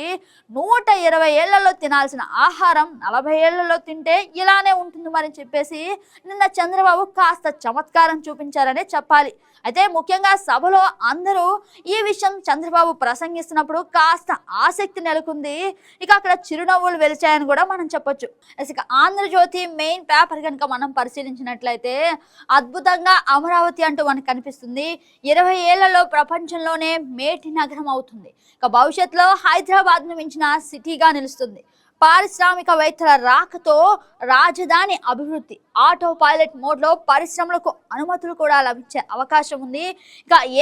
120 ఏళ్లలో తినాల్సిన ఆహారం 40 ఏళ్లలో తింటే ఇలానే ఉంటుంది మరి చెప్పేసి నిన్న చంద్రబాబు కాస్త చమత్కారం చూపించారనే చెప్పాలి. అయితే ముఖ్యంగా సభలో అందరూ ఈ విషయం చంద్రబాబు ప్రసంగిస్తున్నప్పుడు కాస్త ఆసక్తి నెలకొంది. అక్కడ చిరునవ్వులు వెలిచాయని కూడా మనం చెప్పొచ్చు. ఆంధ్రజ్యోతి మెయిన్ పేపర్ కనుక మనం పరిశీలించినట్లయితే అద్భుతంగా అమరావతి అంటూ మనకు కనిపిస్తుంది. 20 ఏళ్లలో ప్రపంచంలోనే మేటి నగరం అవుతుంది. భవిష్యత్తులో హైదరాబాద్ను మించిన సిటీగా నిలుస్తుంది. పారిశ్రామికవేత్తల రాకతో రాజధాని అభివృద్ధి, ఆటో పైలట్ మోడ్లో పరిశ్రమలకు అనుమతులు కూడా లభించే అవకాశం ఉంది.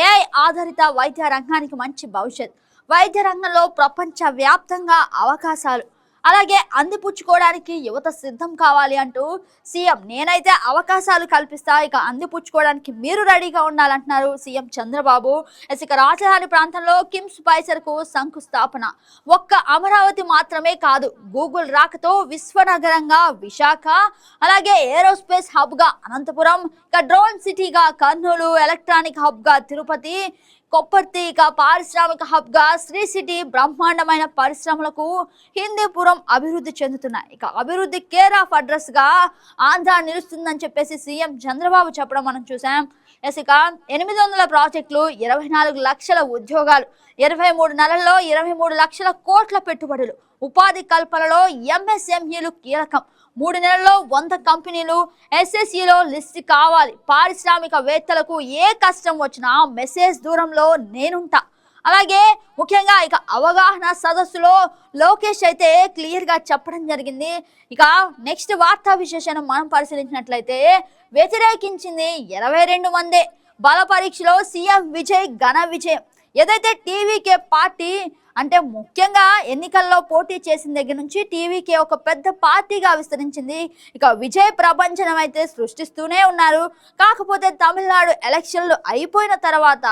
ఏఐ ఆధారిత వైద్య రంగానికి మంచి భవిష్యత్. వైద్య రంగంలో ప్రపంచ వ్యాప్తంగా అవకాశాలు, అలాగే అందిపుచ్చుకోవడానికి యువత సిద్ధం కావాలి అంటూ సీఎం నేనైతే అవకాశాలు కల్పిస్తా, అందిపుచ్చుకోవడానికి మీరు రెడీగా ఉండాలంటున్నారు సీఎం చంద్రబాబు. రాజధాని ప్రాంతంలో కిమ్స్ బైసర్ కు శంకుస్థాపన. ఒక్క అమరావతి మాత్రమే కాదు, గూగుల్ రాకతో విశ్వనగరంగా విశాఖ, అలాగే ఏరోస్పేస్ హబ్ గా అనంతపురం, డ్రోన్ సిటీగా కర్నూలు, ఎలక్ట్రానిక్ హబ్ గా తిరుపతి, కొప్పర్తి, పారిశ్రామిక హబ్ గా శ్రీ సిటీ, బ్రహ్మాండమైన పరిశ్రమలకు హిందీపురం అభివృద్ధి చెందుతున్నాయి. అభివృద్ధి కేర్ ఆఫ్ అడ్రస్ గా ఆంధ్ర నిలుస్తుందని చెప్పేసి సీఎం చంద్రబాబు చెప్పడం మనం చూసాం. 800 ప్రాజెక్టులు, 24 లక్షల ఉద్యోగాలు, 23 నెలల్లో 23 లక్షల కోట్ల పెట్టుబడులు, ఉపాధి కల్పనలో ఎంఎస్ఎంఈలు కీలకం. 3 నెలల్లో 100 కంపెనీలు ఎస్ఎస్ఈలో లిస్ట్ కావాలి. పారిశ్రామికవేత్తలకు ఏ కష్టం వచ్చినా మెసేజ్ దూరంలో నేనుంటా. అలాగే ముఖ్యంగా ఇక అవగాహన సదస్సులో లోకేష్ అయితే క్లియర్ గా చెప్పడం జరిగింది. ఇక నెక్స్ట్ వార్తా విశేషాన్ని మనం పరిశీలించినట్లయితే వ్యతిరేకించింది 22 మందే. బల పరీక్షలో సీఎం విజయ్ ఘన విజయం. ఏదైతే టీవీకే పార్టీ అంటే ముఖ్యంగా ఎన్నికల్లో పోటీ చేసిన దగ్గర నుంచి టీవీకే ఒక పెద్ద పార్టీగా విస్తరించింది. ఇక విజయ్ ప్రపంచం అయితే సృష్టిస్తూనే ఉన్నారు. కాకపోతే తమిళనాడు ఎలక్షన్లు అయిపోయిన తర్వాత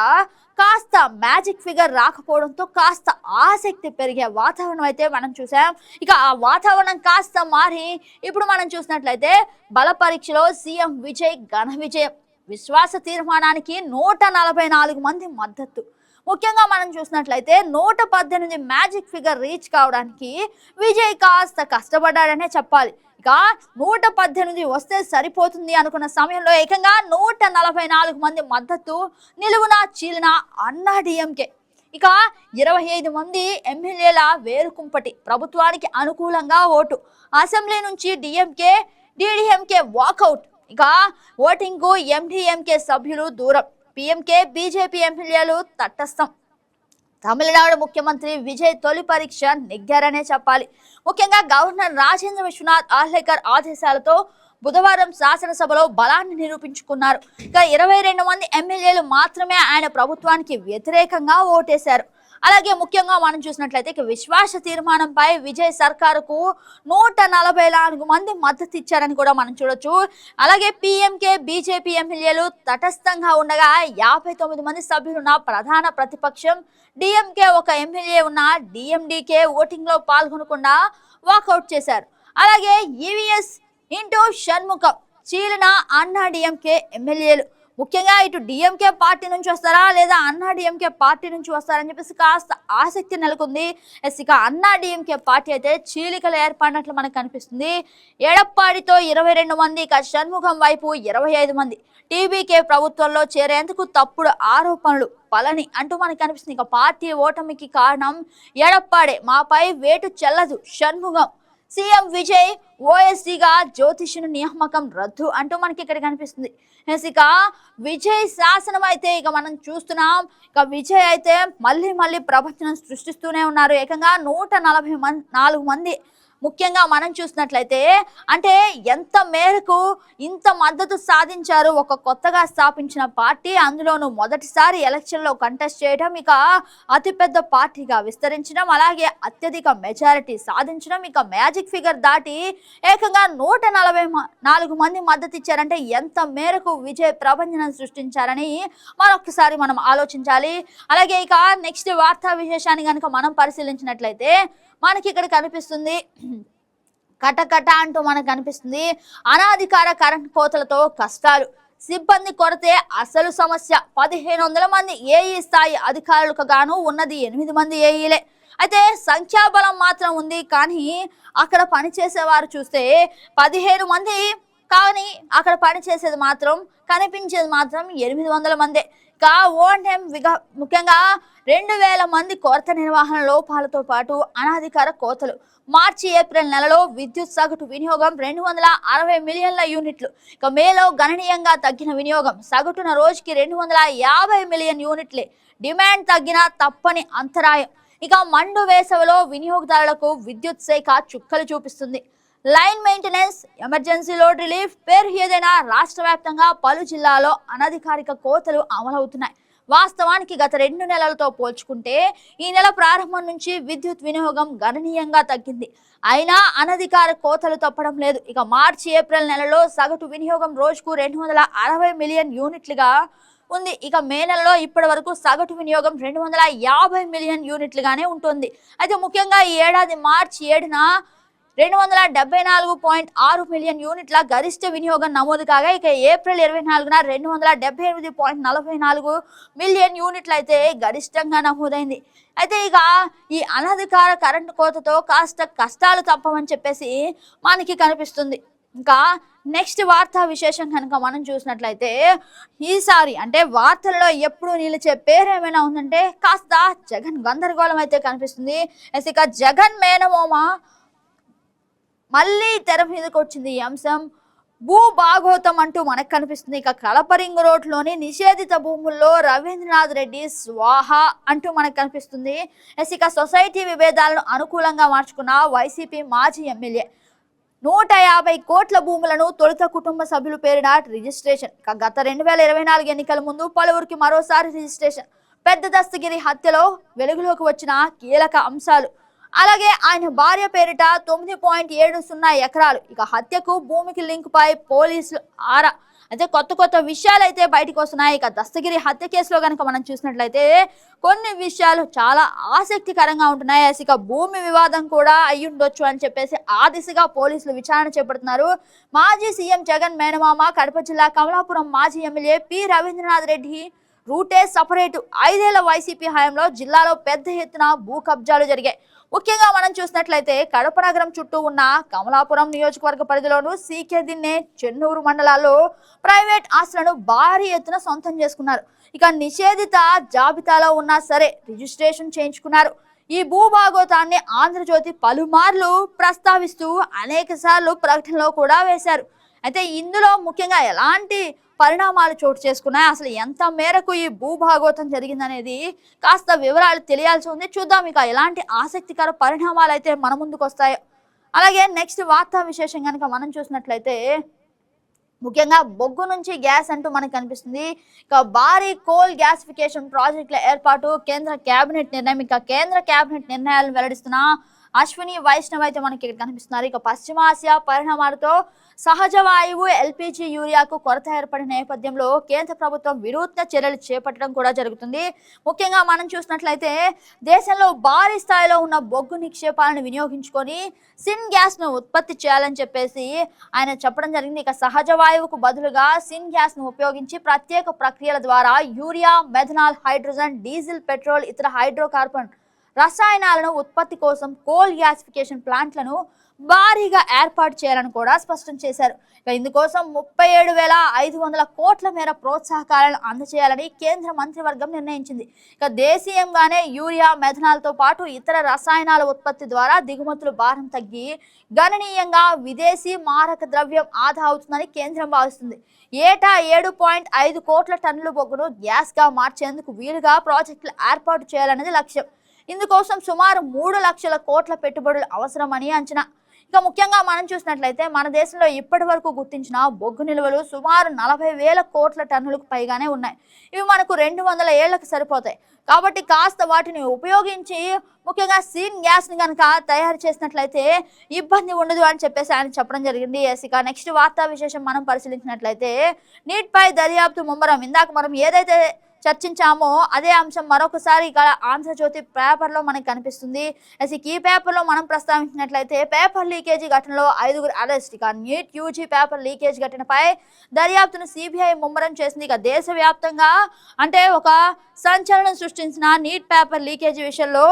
కాస్త మ్యాజిక్ ఫిగర్ రాకపోవడంతో కాస్త ఆసక్తి పెరిగే వాతావరణం అయితే మనం చూసాం. ఇక ఆ వాతావరణం కాస్త మారి ఇప్పుడు మనం చూసినట్లయితే బల పరీక్షలో సీఎం విజయ్ ఘన విజయం. విశ్వాస తీర్మానానికి 144 మంది మద్దతు. ముఖ్యంగా మనం చూసినట్లయితే 118 మ్యాజిక్ ఫిగర్ రీచ్ కావడానికి విజయ్ కాస్త కష్టపడ్డాడనే చెప్పాలి. ఇక 118 వస్తే సరిపోతుంది అనుకున్న సమయంలో ఏకంగా 144 మంది మద్దతు నిలువున చీలిన అన్నా డిఎంకే. ఇక 25 మంది ఎమ్మెల్యేల వేరుకుంపటి ప్రభుత్వానికి అనుకూలంగా ఓటు. అసెంబ్లీ నుంచి డిడిఎంకే వాకౌట్. ఇక ఓటింగ్ కు ఎండిఎంకే సభ్యులు దూరం. పిఎంకే బీజేపీ ఎమ్మెల్యేలు తటస్థం. తమిళనాడు ముఖ్యమంత్రి విజయ్ తొలి పరీక్ష నెగ్గారనే చెప్పాలి. ముఖ్యంగా గవర్నర్ రాజేంద్ర విశ్వనాథ్ ఆర్లేకర్ ఆదేశాలతో బుధవారం శాసనసభలో బలాన్ని నిరూపించుకున్నారు. ఇక 22 మంది ఎమ్మెల్యేలు మాత్రమే ఆయన ప్రభుత్వానికి వ్యతిరేకంగా ఓటేశారు. అలాగే ముఖ్యంగా మనం చూసినట్లయితే ఇక విశ్వాస తీర్మానంపై విజయ్ సర్కారుకు 144 మంది మద్దతు ఇచ్చారని కూడా మనం చూడొచ్చు. అలాగే పిఎంకే బీజేపీ ఎమ్మెల్యేలు తటస్థంగా ఉండగా 59 మంది సభ్యులున్న ప్రధాన ప్రతిపక్షం డిఎంకే ఒక ఎమ్మెల్యే ఉన్న డిఎండికే ఓటింగ్ లో పాల్గొనకుండా వాకౌట్ చేశారు. అలాగే ఈవీఎస్ ఇంటూ షణ్ముఖం చీలిన అన్నా డిఎంకే ఎమ్మెల్యేలు. ముఖ్యంగా ఇటు డిఎంకే పార్టీ నుంచి వస్తారా లేదా అన్నా డిఎంకే పార్టీ నుంచి వస్తారని చెప్పేసి కాస్త ఆసక్తి నెలకొంది. ఇక అన్నా డిఎంకే పార్టీ అయితే చీలికలు ఏర్పడినట్లు మనకు కనిపిస్తుంది. ఎడప్పాడితో 22 మంది, ఇక షణ్ముఖం వైపు 25 మంది. టీబీకే ప్రభుత్వంలో చేరేందుకు తప్పుడు ఆరోపణలు పలని అంటూ మనకు కనిపిస్తుంది. ఇక పార్టీ ఓటమికి కారణం ఎడప్పాడే, మాపై వేటు చెల్లదు షణ్ముఖం. సీఎం విజయ్ ఓఎస్డీగా జ్యోతిష్యుని నియామకం రద్దు అంటూ మనకి ఇక్కడ కనిపిస్తుంది. ఇక విజయ్ శాసనం అయితే ఇక మనం చూస్తున్నాం. ఇక విజయ్ అయితే మళ్ళీ ప్రపంచం సృష్టిస్తూనే ఉన్నారు. ఏకంగా 144 మంది. ముఖ్యంగా మనం చూసినట్లయితే అంటే ఎంత మేరకు ఇంత మద్దతు సాధించారు ఒక కొత్తగా స్థాపించిన పార్టీ, అందులోనూ మొదటిసారి ఎలక్షన్లో కంటెస్ట్ చేయడం, ఇక అతిపెద్ద పార్టీగా విస్తరించడం, అలాగే అత్యధిక మెజారిటీ సాధించడం, ఇక మ్యాజిక్ ఫిగర్ దాటి ఏకంగా 144 మంది మద్దతు ఇచ్చారంటే ఎంత మేరకు విజయ్ ప్రపంచం సృష్టించారని మరొకసారి మనం ఆలోచించాలి. అలాగే ఇక నెక్స్ట్ వార్తా విశేషాన్ని కనుక మనం పరిశీలించినట్లయితే మనకి ఇక్కడ కనిపిస్తుంది కటకట అంటూ మనకు కనిపిస్తుంది. అనాధికార కరెంట్ కోతలతో కష్టాలు, సిబ్బంది కొరతే అసలు సమస్య. 1500 మంది ఏఈ స్థాయి అధికారులకు గాను ఉన్నది 8 మంది ఏఈలే. అయితే సంఖ్యాబలం మాత్రం ఉంది, కానీ అక్కడ పనిచేసేవారు చూస్తే 17 మంది, కానీ అక్కడ పనిచేసేది మాత్రం కనిపించేది మాత్రం 800 మందే. ముఖ్యంగా 2000 మంది కొరత నిర్వహణ లోపాలతో పాటు అనాధికార కోతలు. మార్చి ఏప్రిల్ నెలలో విద్యుత్ సగటు వినియోగం 260 మిలియన్ల యూనిట్లు. ఇక మేలో గణనీయంగా తగ్గిన వినియోగం, సగటున రోజుకి 250 మిలియన్ యూనిట్లే. డిమాండ్ తగ్గిన తప్పని అంతరాయం. ఇక మండు వేసవిలో వినియోగదారులకు విద్యుత్ శాఖ చుక్కలు చూపిస్తుంది. Line maintenance, emergency load relief పేరు ఏదైనా రాష్ట్ర వ్యాప్తంగా పలు జిల్లాలో అనధికారిక కోతలు అమలవుతున్నాయి. వాస్తవానికి గత 2 నెలలతో పోల్చుకుంటే ఈ నెల ప్రారంభం నుంచి విద్యుత్ వినియోగం గణనీయంగా తగ్గింది. అయినా అనధికార కోతలు తప్పడం లేదు. ఇక మార్చి ఏప్రిల్ నెలలో సగటు వినియోగం రోజుకు 260 మిలియన్ యూనిట్లుగా ఉంది. ఇక మే నెలలో ఇప్పటి వరకు సగటు వినియోగం 250 మిలియన్ యూనిట్లుగానే ఉంటుంది. అయితే ముఖ్యంగా ఈ ఏడాది మార్చి 7న 274.6 మిలియన్ యూనిట్ల గరిష్ట వినియోగం నమోదు కాగా, ఇక ఏప్రిల్ 24న 278.44 మిలియన్ యూనిట్లు అయితే గరిష్టంగా నమోదైంది. అయితే ఇక ఈ అనధికార కరెంటు కోతతో కాస్త కష్టాలు తప్పవని చెప్పేసి మనకి కనిపిస్తుంది. ఇంకా నెక్స్ట్ వార్తా విశేషం కనుక మనం చూసినట్లయితే ఈసారి అంటే వార్తల్లో ఎప్పుడు నిలిచే పేరు ఏమైనా ఉందంటే కాస్త జగన్ గందరగోళం అయితే కనిపిస్తుంది. ఇక జగన్ మేనమోమ మళ్ళీ తెర మీదకి వచ్చింది ఈ అంశం. భూ భాగోతం అంటూ మనకు కనిపిస్తుంది. ఇక కలపరింగ్ రోడ్లోని నిషేధిత భూముల్లో రవీంద్రనాథ్ రెడ్డి స్వాహా అంటూ మనకు కనిపిస్తుంది. ఇక సొసైటీ విభేదాలను అనుకూలంగా మార్చుకున్న వైసీపీ మాజీ ఎమ్మెల్యే 150 కోట్ల భూములను తొలుత కుటుంబ సభ్యుల పేరిట రిజిస్ట్రేషన్. గత 2024 ఎన్నికల ముందు పలువురికి మరోసారి రిజిస్ట్రేషన్. పెద్ద దస్తగిరి హత్యలో వెలుగులోకి వచ్చిన కీలక అంశాలు. అలాగే ఆయన భార్య పేరిట 9.70 ఎకరాలు. ఇక హత్యకు భూమికి లింక్ పై పోలీసులు ఆరా. అయితే కొత్త విషయాలు అయితే బయటకు వస్తున్నాయి. ఇక దస్తగిరి హత్య కేసులో కనుక మనం చూసినట్లయితే కొన్ని విషయాలు చాలా ఆసక్తికరంగా ఉంటున్నాయి. ఇక భూమి వివాదం కూడా అయి ఉండొచ్చు అని చెప్పేసి ఆ దిశగా పోలీసులు విచారణ చేపడుతున్నారు. మాజీ సీఎం జగన్ మేనమామ కడప జిల్లా కమలాపురం మాజీ ఎమ్మెల్యే పి రవీంద్రనాథ్ రెడ్డి రూటే సపరేటు. 5 ఏళ్ల వైసీపీ హయాంలో జిల్లాలో పెద్ద ఎత్తున భూ కబ్జాలు జరిగాయి. ముఖ్యంగా మనం చూసినట్లయితే కడప నగరం చుట్టూ ఉన్న కమలాపురం నియోజకవర్గ పరిధిలోను సీకే దిన్నే చెన్నూరు మండలాల్లో ప్రైవేట్ ఆస్తులను భారీ ఎత్తున సొంతం చేసుకున్నారు. ఇక నిషేధిత జాబితాలో ఉన్నా సరే రిజిస్ట్రేషన్ చేయించుకున్నారు. ఈ భూభాగోతాన్ని ఆంధ్రజ్యోతి పలుమార్లు ప్రస్తావిస్తూ అనేక సార్లు ప్రకటనలో కూడా వేశారు. అయితే ఇందులో ముఖ్యంగా ఎలాంటి పరిణామాలు చోటు చేసుకున్నాయి, అసలు ఎంత మేరకు ఈ భూభాగోతం జరిగిందనేది కాస్త వివరాలు తెలియాల్సి ఉంది. చూద్దాం ఇక ఎలాంటి ఆసక్తికర పరిణామాలు అయితే మన ముందుకు వస్తాయో. అలాగే నెక్స్ట్ వార్తా విశేషం కనుక మనం చూసినట్లయితే ముఖ్యంగా బొగ్గు నుంచి గ్యాస్ అంటూ మనకు కనిపిస్తుంది. ఇక భారీ కోల్ గ్యాసిఫికేషన్ ప్రాజెక్టుల ఏర్పాటు కేంద్ర కేబినెట్ నిర్ణయం. ఇక కేంద్ర కేబినెట్ నిర్ణయాలను వెల్లడిస్తున్న అశ్విని వైష్ణవ్ అయితే మనకి ఇక్కడ కనిపిస్తున్నారు. ఇక పశ్చిమాసియా పరిణామాలతో సహజ వాయువు ఎల్పిజి యూరియాకు కొరత ఏర్పడిన నేపథ్యంలో కేంద్ర ప్రభుత్వం వినూత్న చర్యలు చేపట్టడం కూడా జరుగుతుంది. ముఖ్యంగా మనం చూసినట్లయితే దేశంలో భారీ స్థాయిలో ఉన్న బొగ్గు నిక్షేపాలను వినియోగించుకొని సిన్ గ్యాస్ ను ఉత్పత్తి చేయాలని చెప్పేసి ఆయన చెప్పడం జరిగింది. ఇక సహజ వాయువుకు బదులుగా సిన్ గ్యాస్ ను ఉపయోగించి ప్రత్యేక ప్రక్రియల ద్వారా urea, methanol, hydrogen, diesel, petrol, ఇతర హైడ్రోకార్బన్ రసాయనాలను ఉత్పత్తి కోసం కోల్ గ్యాసిఫికేషన్ ప్లాంట్లను భారీగా ఏర్పాటు చేయాలని కూడా స్పష్టం చేశారు. ఇందుకోసం 37,500 కోట్ల మేర ప్రోత్సాహకాలను అందజేయాలని కేంద్ర మంత్రివర్గం నిర్ణయించింది. ఇక దేశీయంగానే యూరియా, మెథనాల్తో పాటు ఇతర రసాయనాల ఉత్పత్తి ద్వారా దిగుమతుల భారం తగ్గి గణనీయంగా విదేశీ మారక ద్రవ్యం ఆదా అవుతుందని కేంద్రం భావిస్తుంది. ఏటా 7.5 కోట్ల టన్నుల బొగ్గును గ్యాస్గా మార్చేందుకు వీలుగా ప్రాజెక్టులు ఏర్పాటు చేయాలనేది లక్ష్యం. ఇందుకోసం సుమారు 3 లక్షల కోట్ల పెట్టుబడులు అవసరమని అంచనా. ఇక ముఖ్యంగా మనం చూసినట్లయితే మన దేశంలో ఇప్పటి వరకు గుర్తించిన బొగ్గు నిల్వలు సుమారు 40,000 కోట్ల టన్నులకు పైగానే ఉన్నాయి. ఇవి మనకు 200 ఏళ్లకు సరిపోతాయి. కాబట్టి కాస్త వాటిని ఉపయోగించి ముఖ్యంగా సీన్ గ్యాస్ ని కనుక తయారు చేసినట్లయితే ఇబ్బంది ఉండదు అని చెప్పేసి ఆయన చెప్పడం జరిగింది. ఇక నెక్స్ట్ వార్తా విశేషం మనం పరిశీలించినట్లయితే నీట్ పై దర్యాప్తు ముమ్మరం. ఇందాక మనం ఏదైతే చర్చించామో అదే అంశం మరొకసారి ఇక్కడ ఆంధ్రజ్యోతి పేపర్లో మనకు కనిపిస్తుంది. ఈ పేపర్లో మనం ప్రస్తావించినట్లయితే పేపర్ లీకేజీ ఘటనలో 5గురు అరెస్ట్. ఇక నీట్ యూజీ పేపర్ లీకేజ్ ఘటనపై దర్యాప్తును సిబిఐ ముమ్మరం చేసింది. ఇక దేశవ్యాప్తంగా అంటే ఒక సంచలనం సృష్టించిన నీట్ పేపర్ లీకేజీ విషయంలో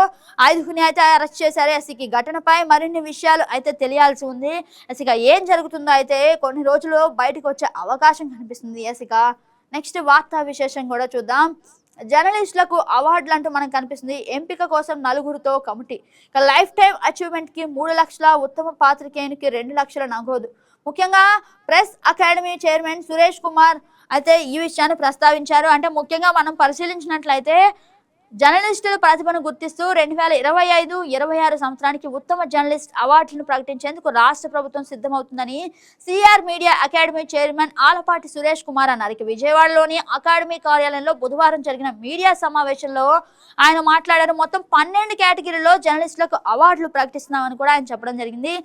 5గురిని అయితే అరెస్ట్ చేశారు. ఈ ఘటనపై మరిన్ని విషయాలు అయితే తెలియాల్సి ఉంది. ఇక ఏం జరుగుతుందో అయితే కొన్ని రోజులు బయటకు వచ్చే అవకాశం కనిపిస్తుంది. ఇక నెక్స్ట్ వార్తా విశేషం కూడా చూద్దాం. జర్నలిస్టులకు అవార్డులు అంటూ మనకు కనిపిస్తుంది. ఎంపిక కోసం 4గురితో కమిటీ. లైఫ్ టైం అచీవ్మెంట్ కి 3 లక్షల, ఉత్తమ పాత్రికేయునికి 2 లక్షల నగదు. ముఖ్యంగా press academy chairman Suresh Kumar అయితే ఈ విషయాన్ని ప్రస్తావించారు. అంటే ముఖ్యంగా మనం పరిశీలించినట్లయితే జర్నలిస్టుల ప్రతిభను గుర్తిస్తూ 2025-26 సంవత్సరానికి ఉత్తమ జర్నలిస్ట్ అవార్డులను ప్రకటించేందుకు రాష్ట్ర ప్రభుత్వం సిద్ధమవుతుందని CR media academy chairman Alapati Suresh Kumar అన్నారు. విజయవాడలోని అకాడమీ కార్యాలయంలో బుధవారం జరిగిన మీడియా సమావేశంలో ఆయన మాట్లాడారు. మొత్తం 12 కేటగిరీలో జర్నలిస్టులకు అవార్డులు ప్రకటిస్తున్నామని కూడా ఆయన చెప్పడం జరిగింది.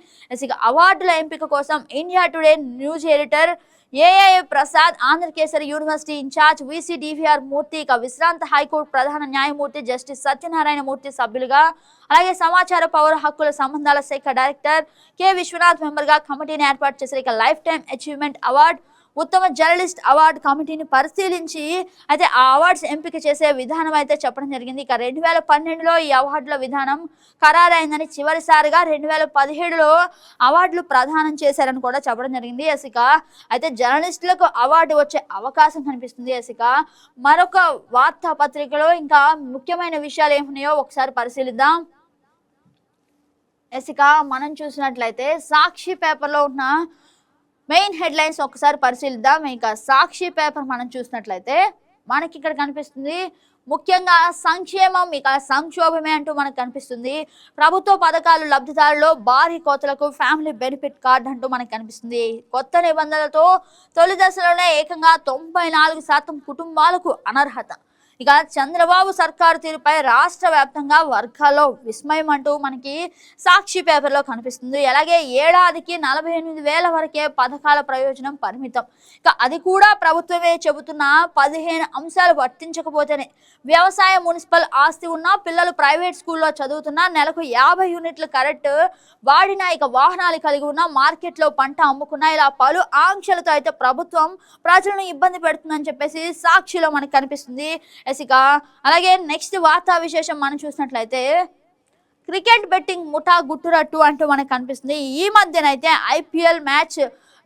అవార్డుల ఎంపిక కోసం India Today news editor AI Prasad, Andhra Kesari university in-charge VCDVR Murthy, ఇక విశ్రాంత హైకోర్టు ప్రధాన న్యాయమూర్తి జస్టిస్ సత్యనారాయణ మూర్తి సభ్యులుగా, అలాగే సమాచార పౌర హక్కుల సంబంధాల శాఖ డైరెక్టర్ కె విశ్వనాథ్ మెంబర్గా కమిటీని ఏర్పాటు చేశారు. ఇక లైఫ్ టైం అచీవ్మెంట్ అవార్డు, ఉత్తమ జర్నలిస్ట్ అవార్డు కమిటీని పరిశీలించి అయితే ఆ అవార్డ్స్ ఎంపిక చేసే విధానం అయితే చెప్పడం జరిగింది. ఇక 2012లో ఈ అవార్డుల విధానం ఖరారైందని, చివరిసారిగా 2017లో అవార్డులు ప్రదానం చేశారని కూడా చెప్పడం జరిగింది. ఇక అయితే జర్నలిస్టులకు అవార్డు వచ్చే అవకాశం కనిపిస్తుంది. ఇక మరొక వార్తాపత్రికలో ఇంకా ముఖ్యమైన విషయాలు ఏమున్నాయో ఒకసారి పరిశీలిద్దాం. ఇక మనం చూసినట్లయితే సాక్షి పేపర్లో ఉన్న మెయిన్ హెడ్లైన్స్ ఒకసారి పరిశీలిద్దాం. ఇక సాక్షి పేపర్ మనం చూసినట్లయితే మనకి ఇక్కడ కనిపిస్తుంది ముఖ్యంగా సంక్షేమం ఇక సంక్షోభమే అంటూ మనకు కనిపిస్తుంది. ప్రభుత్వ పథకాలు లబ్ధిదారుల్లో భారీ కోతలకు ఫ్యామిలీ బెనిఫిట్ కార్డు అంటూ మనకు కనిపిస్తుంది. కొత్త నిబంధనలతో తొలి దశలోనే ఏకంగా 94% కుటుంబాలకు అనర్హత. ఇక చంద్రబాబు సర్కారు తీరుపై రాష్ట్ర వ్యాప్తంగా వర్గాల్లో విస్మయం అంటూ మనకి సాక్షి పేపర్లో కనిపిస్తుంది. అలాగే ఏడాదికి 48,000 వరకే పథకాల ప్రయోజనం పరిమితం. ఇక అది కూడా ప్రభుత్వమే చెబుతున్న 15 అంశాలు వర్తించకపోతేనే వ్యవసాయ మున్సిపల్ ఆస్తి ఉన్న పిల్లలు ప్రైవేట్ స్కూల్లో చదువుతున్నా నెలకు 50 యూనిట్లు కరెంట్ వాడిన ఇక వాహనాలు కలిగి ఉన్న మార్కెట్లో పంట అమ్ముకున్న ఇలా పలు ఆంక్షలతో అయితే ప్రభుత్వం ప్రజలను ఇబ్బంది పెడుతుందని చెప్పేసి సాక్షిలో మనకు కనిపిస్తుంది. అలాగే నెక్స్ట్ వార్తా విశేషం మనం చూసినట్లయితే క్రికెట్ బెట్టింగ్ ముఠా గుట్టురట్టు అంటూ మనకు కనిపిస్తుంది. ఈ మధ్యనైతే ఐపీఎల్ మ్యాచ్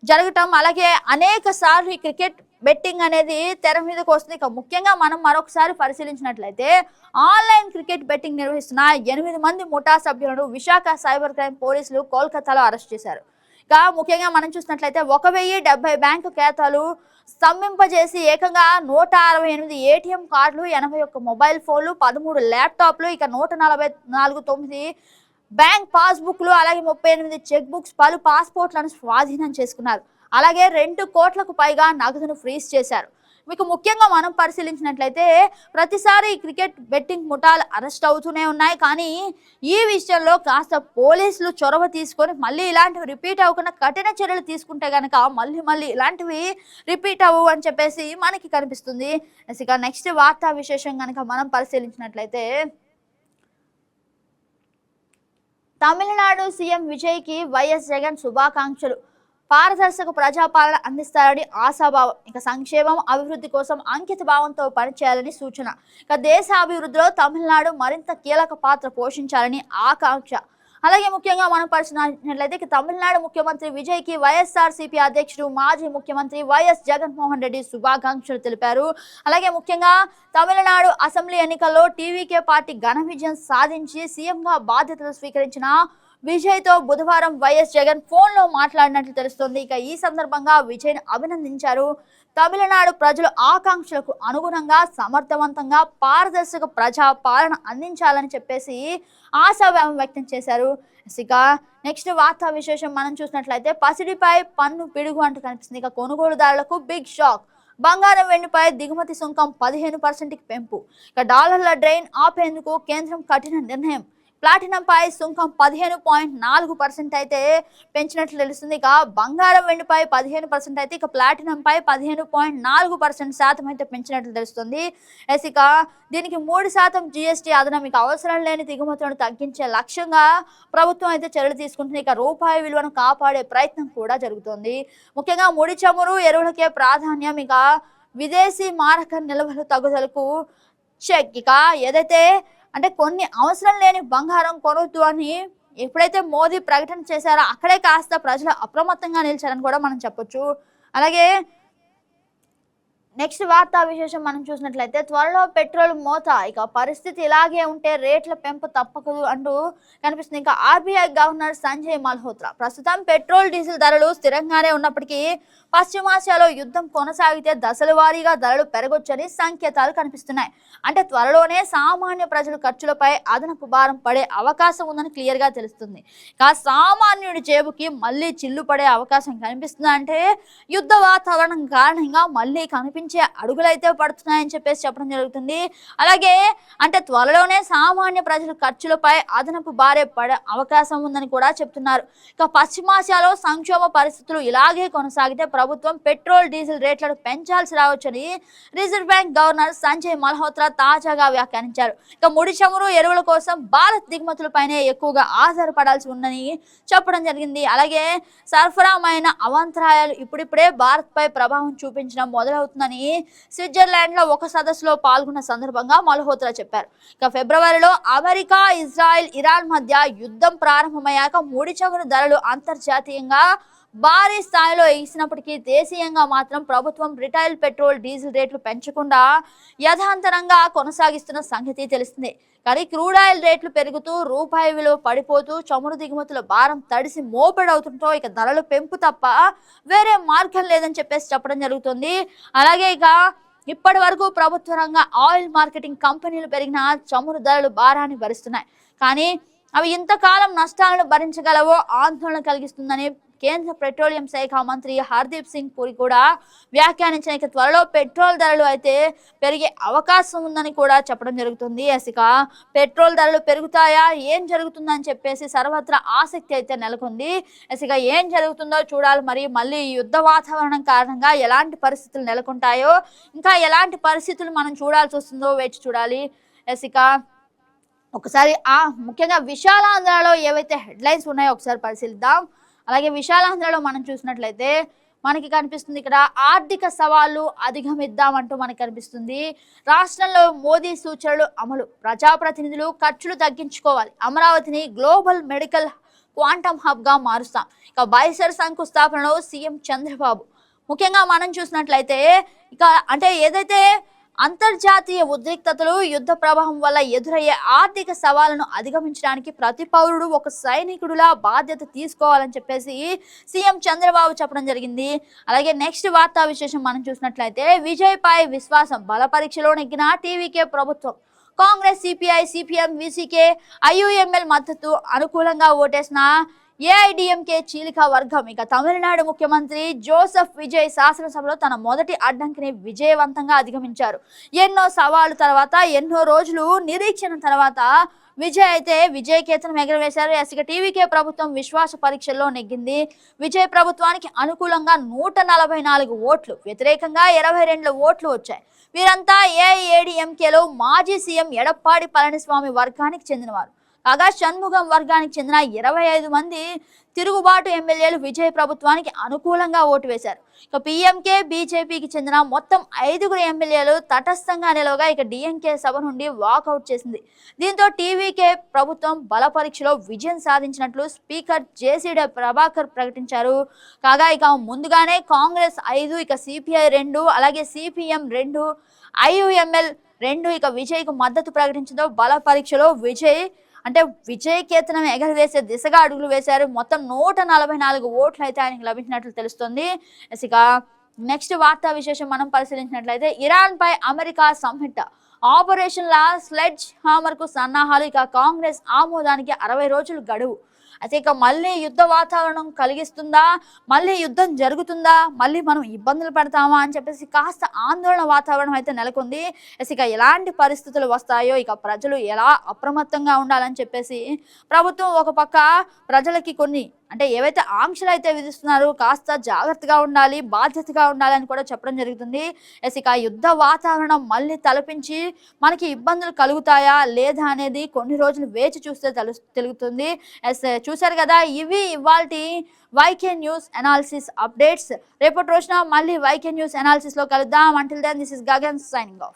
జరగటం అలాగే అనేక సార్లు ఈ క్రికెట్ బెట్టింగ్ అనేది తెర మీదకి వస్తుంది. ఇక ముఖ్యంగా మనం మరొకసారి పరిశీలించినట్లయితే ఆన్లైన్ క్రికెట్ బెట్టింగ్ నిర్వహిస్తున్న 8 మంది ముఠా సభ్యులను విశాఖ సైబర్ క్రైమ్ పోలీసులు కోల్కతాలో అరెస్ట్ చేశారు. ఇక ముఖ్యంగా మనం చూసినట్లయితే 1070 బ్యాంకు ఖాతాలు స్తంభింపజేసి ఏకంగా 168 ఏటీఎం కార్డులు, 81 మొబైల్ ఫోన్లు, 13 ల్యాప్టాప్లు, ఇక 149 బ్యాంక్ పాస్బుక్లు, అలాగే 38 చెక్ బుక్స్, పలు పాస్పోర్ట్లను స్వాధీనం చేసుకున్నారు. అలాగే 2 కోట్లకు పైగా నగదును ఫ్రీజ్ చేశారు. మీకు ముఖ్యంగా మనం పరిశీలించినట్లయితే ప్రతిసారి క్రికెట్ బెట్టింగ్ ముఠాలు అరెస్ట్ అవుతూనే ఉన్నాయి. కానీ ఈ విషయంలో కాస్త పోలీసులు చొరవ తీసుకొని మళ్ళీ ఇలాంటివి రిపీట్ అవ్వకుండా కఠిన చర్యలు తీసుకుంటే కనుక మళ్ళీ ఇలాంటివి రిపీట్ అవ్వవు అని చెప్పేసి మనకి కనిపిస్తుంది. ఇక నెక్స్ట్ వార్తా విశేషం కనుక మనం పరిశీలించినట్లయితే తమిళనాడు సీఎం విజయ్కి వైఎస్ జగన్ శుభాకాంక్షలు. పారదర్శక ప్రజాపాలన అందిస్తారని ఆశాభావం. ఇక సంక్షేమం అభివృద్ధి కోసం అంకిత భావంతో పనిచేయాలని సూచన. ఇక దేశ అభివృద్ధిలో తమిళనాడు మరింత కీలక పాత్ర పోషించాలని ఆకాంక్ష. అలాగే ముఖ్యంగా మనం పరిశీలించినట్లయితే తమిళనాడు ముఖ్యమంత్రి విజయ్కి వైఎస్ఆర్సీపీ అధ్యక్షుడు మాజీ ముఖ్యమంత్రి వైఎస్ జగన్మోహన్ రెడ్డి శుభాకాంక్షలు తెలిపారు. అలాగే ముఖ్యంగా తమిళనాడు అసెంబ్లీ ఎన్నికల్లో టీవీకే పార్టీ ఘన విజయం సాధించి సీఎంగా బాధ్యతలు స్వీకరించిన విజయ్తో బుధవారం వైఎస్ జగన్ ఫోన్లో మాట్లాడినట్లు తెలుస్తోంది. ఇక ఈ సందర్భంగా విజయ్ని అభినందించారు. తమిళనాడు ప్రజల ఆకాంక్షలకు అనుగుణంగా సమర్థవంతంగా పారదర్శక ప్రజా పాలన అందించాలని చెప్పేసి ఆశాభావం వ్యక్తం చేశారు. ఇక నెక్స్ట్ వార్తా విశేషం మనం చూసినట్లయితే పసిడిపై పన్ను పిడుగు అంటూ కనిపిస్తుంది. ఇక కొనుగోలుదారులకు బిగ్ షాక్. బంగారం వెండిపై దిగుమతి సుంకం 15%కి పెంపు. ఇక డాలర్ల డ్రైన్ ఆపేందుకు కేంద్రం కఠిన నిర్ణయం. ప్లాటినంపై సుంకం 15.4% అయితే పెంచినట్లు తెలుస్తుంది. ఇక బంగారం వెండిపై 15% అయితే ఇక ప్లాటినంపై 15.4% అయితే పెంచినట్లు తెలుస్తుంది. ఇక దీనికి 3% జీఎస్టీ అదనం. ఇక అవసరం లేని దిగుమతులను తగ్గించే లక్ష్యంగా ప్రభుత్వం అయితే చర్యలు తీసుకుంటుంది. ఇక రూపాయి విలువను కాపాడే ప్రయత్నం కూడా జరుగుతుంది. ముఖ్యంగా ముడి చమురు ఎరువులకే ప్రాధాన్యం. ఇక విదేశీ మారక నిల్వలు తగ్గుదలకు చెక్. ఇక ఏదైతే అంటే కొన్ని అవసరం లేని బంగారం కొనొద్దు అని ఎప్పుడైతే మోదీ ప్రకటన చేశారో అక్కడే కాస్త ప్రజలు అప్రమత్తంగా నిలిచారని కూడా మనం చెప్పొచ్చు. అలాగే నెక్స్ట్ వార్తా విశేషం మనం చూసినట్లయితే త్వరలో పెట్రోల్ మోత. ఇక పరిస్థితి ఇలాగే ఉంటే రేట్ల పెంపు తప్పకదు అంటూ కనిపిస్తుంది. ఇంకా ఆర్బీఐ గవర్నర్ సంజయ్ మల్హోత్రా ప్రస్తుతం పెట్రోల్ డీజిల్ ధరలు స్థిరంగానే ఉన్నప్పటికీ పశ్చిమాసియాలో యుద్ధం కొనసాగితే దశల వారీగా ధరలు పెరగొచ్చని సంకేతాలు కనిపిస్తున్నాయి. అంటే త్వరలోనే సామాన్య ప్రజల ఖర్చులపై అదనపు భారం పడే అవకాశం ఉందని క్లియర్ గా తెలుస్తుంది. ఇక సామాన్యుడి జేబుకి మళ్ళీ చిల్లు పడే అవకాశం కనిపిస్తుంది. అంటే యుద్ధ వాతావరణం కారణంగా మళ్ళీ అడుగులైతే పడుతున్నాయని చెప్పేసి చెప్పడం జరుగుతుంది. అలాగే అంటే త్వరలోనే సామాన్య ప్రజల ఖర్చులపై అదనపు భారే పడే అవకాశం ఉందని కూడా చెప్తున్నారు. ఇక పశ్చిమాసియాలో సంక్షోభ పరిస్థితులు ఇలాగే కొనసాగితే ప్రభుత్వం పెట్రోల్ డీజిల్ రేట్లను పెంచాల్సి రావచ్చని reserve bank governor Sanjay Malhotra తాజాగా వ్యాఖ్యానించారు. ఇక ముడి చమురు ఎరువుల కోసం భారత్ దిగుమతులపైనే ఎక్కువగా ఆధారపడాల్సి ఉందని చెప్పడం జరిగింది. అలాగే సరఫరామైన అవాంతరాయాలు ఇప్పుడిప్పుడే భారత్ పై ప్రభావం చూపించడం మొదలవుతుందని స్విట్జర్లాండ్ లో ఒక సదస్సులో పాల్గొన్న సందర్భంగా మల్హోత్రా చెప్పారు. ఇక ఫిబ్రవరిలో అమెరికా, ఇజ్రాయెల్, ఇరాన్ మధ్య యుద్ధం ప్రారంభమయ్యాక ముడి చమురు ధరలు అంతర్జాతీయంగా భారీ స్థాయిలో ఎగిసినప్పటికీ దేశీయంగా మాత్రం ప్రభుత్వం రిటైల్ పెట్రోల్ డీజిల్ రేట్లు పెంచకుండా యథాంతరంగా కొనసాగిస్తున్న సంగతి తెలిసిందే. కానీ క్రూడ్ ఆయిల్ రేట్లు పెరుగుతూ రూపాయి విలువ పడిపోతూ చమురు దిగుమతుల భారం తడిసి మోపెడవుతుంటో ఇక ధరలు పెంపు తప్ప వేరే మార్గం లేదని చెప్పేసి చెప్పడం జరుగుతుంది. అలాగే ఇప్పటి వరకు ప్రభుత్వ రంగ ఆయిల్ మార్కెటింగ్ కంపెనీలు పెరిగిన చమురు ధరలు భారాన్ని భరిస్తున్నాయి. కానీ అవి ఇంతకాలం నష్టాలను భరించగలవో ఆందోళన కలిగిస్తుందని కేంద్ర పెట్రోలియం శాఖ మంత్రి హర్దీప్ సింగ్ పురి కూడా వ్యాఖ్యానించిన త్వరలో పెట్రోల్ ధరలు అయితే పెరిగే అవకాశం ఉందని కూడా చెప్పడం జరుగుతుంది. ఇక పెట్రోల్ ధరలు పెరుగుతాయా, ఏం జరుగుతుందని చెప్పేసి సర్వత్రా ఆసక్తి అయితే నెలకొంది. ఇక ఏం జరుగుతుందో చూడాలి. మరి మళ్ళీ యుద్ధ వాతావరణం కారణంగా ఎలాంటి పరిస్థితులు నెలకొంటాయో, ఇంకా ఎలాంటి పరిస్థితులు మనం చూడాల్సి వస్తుందో వేచి చూడాలి. ఇక ఒకసారి ముఖ్యంగా విశాలాంధ్రలో ఏవైతే హెడ్లైన్స్ ఉన్నాయో ఒకసారి పరిశీలిద్దాం. అలాగే విశాలాంధ్రలో మనం చూసినట్లయితే మనకి కనిపిస్తుంది ఇక్కడ ఆర్థిక సవాళ్లు అధిగమిద్దామంటూ మనకు కనిపిస్తుంది. రాష్ట్రంలో మోదీ సూచనలు అమలు, ప్రజాప్రతినిధులు ఖర్చులు తగ్గించుకోవాలి, అమరావతిని గ్లోబల్ మెడికల్ క్వాంటమ్ హబ్ గా మారుస్తాం. బైసర్ శంకుస్థాపనలో సీఎం చంద్రబాబు. ముఖ్యంగా మనం చూసినట్లయితే అంటే ఏదైతే అంతర్జాతీయ ఉద్రిక్తతలు, యుద్ధ ప్రభావం వల్ల ఎదురయ్యే ఆర్థిక సవాళ్లను అధిగమించడానికి ప్రతి పౌరుడు ఒక సైనికుడిలా బాధ్యత తీసుకోవాలని చెప్పేసి సీఎం చంద్రబాబు చెప్పడం జరిగింది. అలాగే నెక్స్ట్ వార్తా విశేషం మనం చూసినట్లయితే విజయ్ పై విశ్వాసం, బల పరీక్షలో నెగ్గిన టీవీకే ప్రభుత్వం. Congress, CPI, CPM, VCK, IUML మద్దతు అనుకూలంగా ఓటేసిన ఏఐడిఎంకే చీలిక వర్గం. తమిళనాడు ముఖ్యమంత్రి జోసెఫ్ విజయ్ శాసనసభలో తన మొదటి అడ్డంకిని విజయవంతంగా అధిగమించారు. ఎన్నో సవాళ్ల తర్వాత, ఎన్నో రోజులు నిరీక్షణ తర్వాత విజయకేతనం ఎగరవేశారు. ఇక టీవీకే ప్రభుత్వం విశ్వాస పరీక్షల్లో నెగ్గింది. విజయ్ ప్రభుత్వానికి అనుకూలంగా 144 ఓట్లు, వ్యతిరేకంగా 22 ఓట్లు వచ్చాయి. వీరంతా ఏఐఏడిఎంకేలో మాజీ సీఎం ఎడప్పాడి పళనిస్వామి వర్గానికి చెందినవారు. కాగా షణ్ముగం వర్గానికి చెందిన 25 మంది తిరుగుబాటు ఎమ్మెల్యేలు విజయ్ ప్రభుత్వానికి అనుకూలంగా ఓటు వేశారు. పిఎంకే, బీజేపీకి చెందిన మొత్తం 5 ఎమ్మెల్యేలు తటస్థంగా నిలవగా డిఎంకే సభ నుండి వాకౌట్ చేసింది. దీంతో టీవీకే ప్రభుత్వం బల పరీక్షలో విజయం సాధించినట్లు స్పీకర్ జేసీడీ ప్రభాకర్ ప్రకటించారు. కాగా ముందుగానే కాంగ్రెస్ 5, సిపిఐ 2, అలాగే సిపిఎం 2, ఐయుఎంఎల్ 2 విజయ్కు మద్దతు ప్రకటించడంతో బల పరీక్షలో విజయకేతనం ఎగరవేసే దిశగా అడుగులు వేశారు. మొత్తం 144 ఓట్లు అయితే ఆయనకు లభించినట్లు తెలుస్తుంది. ఇక నెక్స్ట్ వార్తా విశేషం మనం పరిశీలించినట్లయితే ఇరాన్ పై అమెరికా సంహిత, ఆపరేషన్ లా స్లెడ్జ్ హామర్ కు సన్నాహాలు. కాంగ్రెస్ ఆమోదానికి 60 రోజులు గడువు. అయితే మళ్ళీ యుద్ధ వాతావరణం కలిగిస్తుందా, మళ్ళీ యుద్ధం జరుగుతుందా, మళ్ళీ మనం ఇబ్బందులు పడతామా అని చెప్పేసి కాస్త ఆందోళన వాతావరణం అయితే నెలకొంది. ఎలాంటి పరిస్థితులు వస్తాయో, ప్రజలు ఎలా అప్రమత్తంగా ఉండాలని చెప్పేసి ప్రభుత్వం ఒక పక్క ప్రజలకి కొన్ని ఏవైతే ఆంక్షలు అయితే విధిస్తున్నారో కాస్త జాగ్రత్తగా ఉండాలి, బాధ్యతగా ఉండాలి అని కూడా చెప్పడం జరుగుతుంది. యుద్ధ వాతావరణం మళ్ళీ తలపించి మనకి ఇబ్బందులు కలుగుతాయా లేదా అనేది కొన్ని రోజులు వేచి చూస్తే తెలుగుతుంది. చూసారు కదా, ఇవి ఇవాల్టి వైకే న్యూస్ అనాలిసిస్ అప్డేట్స్. రేపటి రోజున మళ్ళీ వైకే న్యూస్ అనాలిసిస్ లో కలుద్దాం. Until then this is Gagan signing of.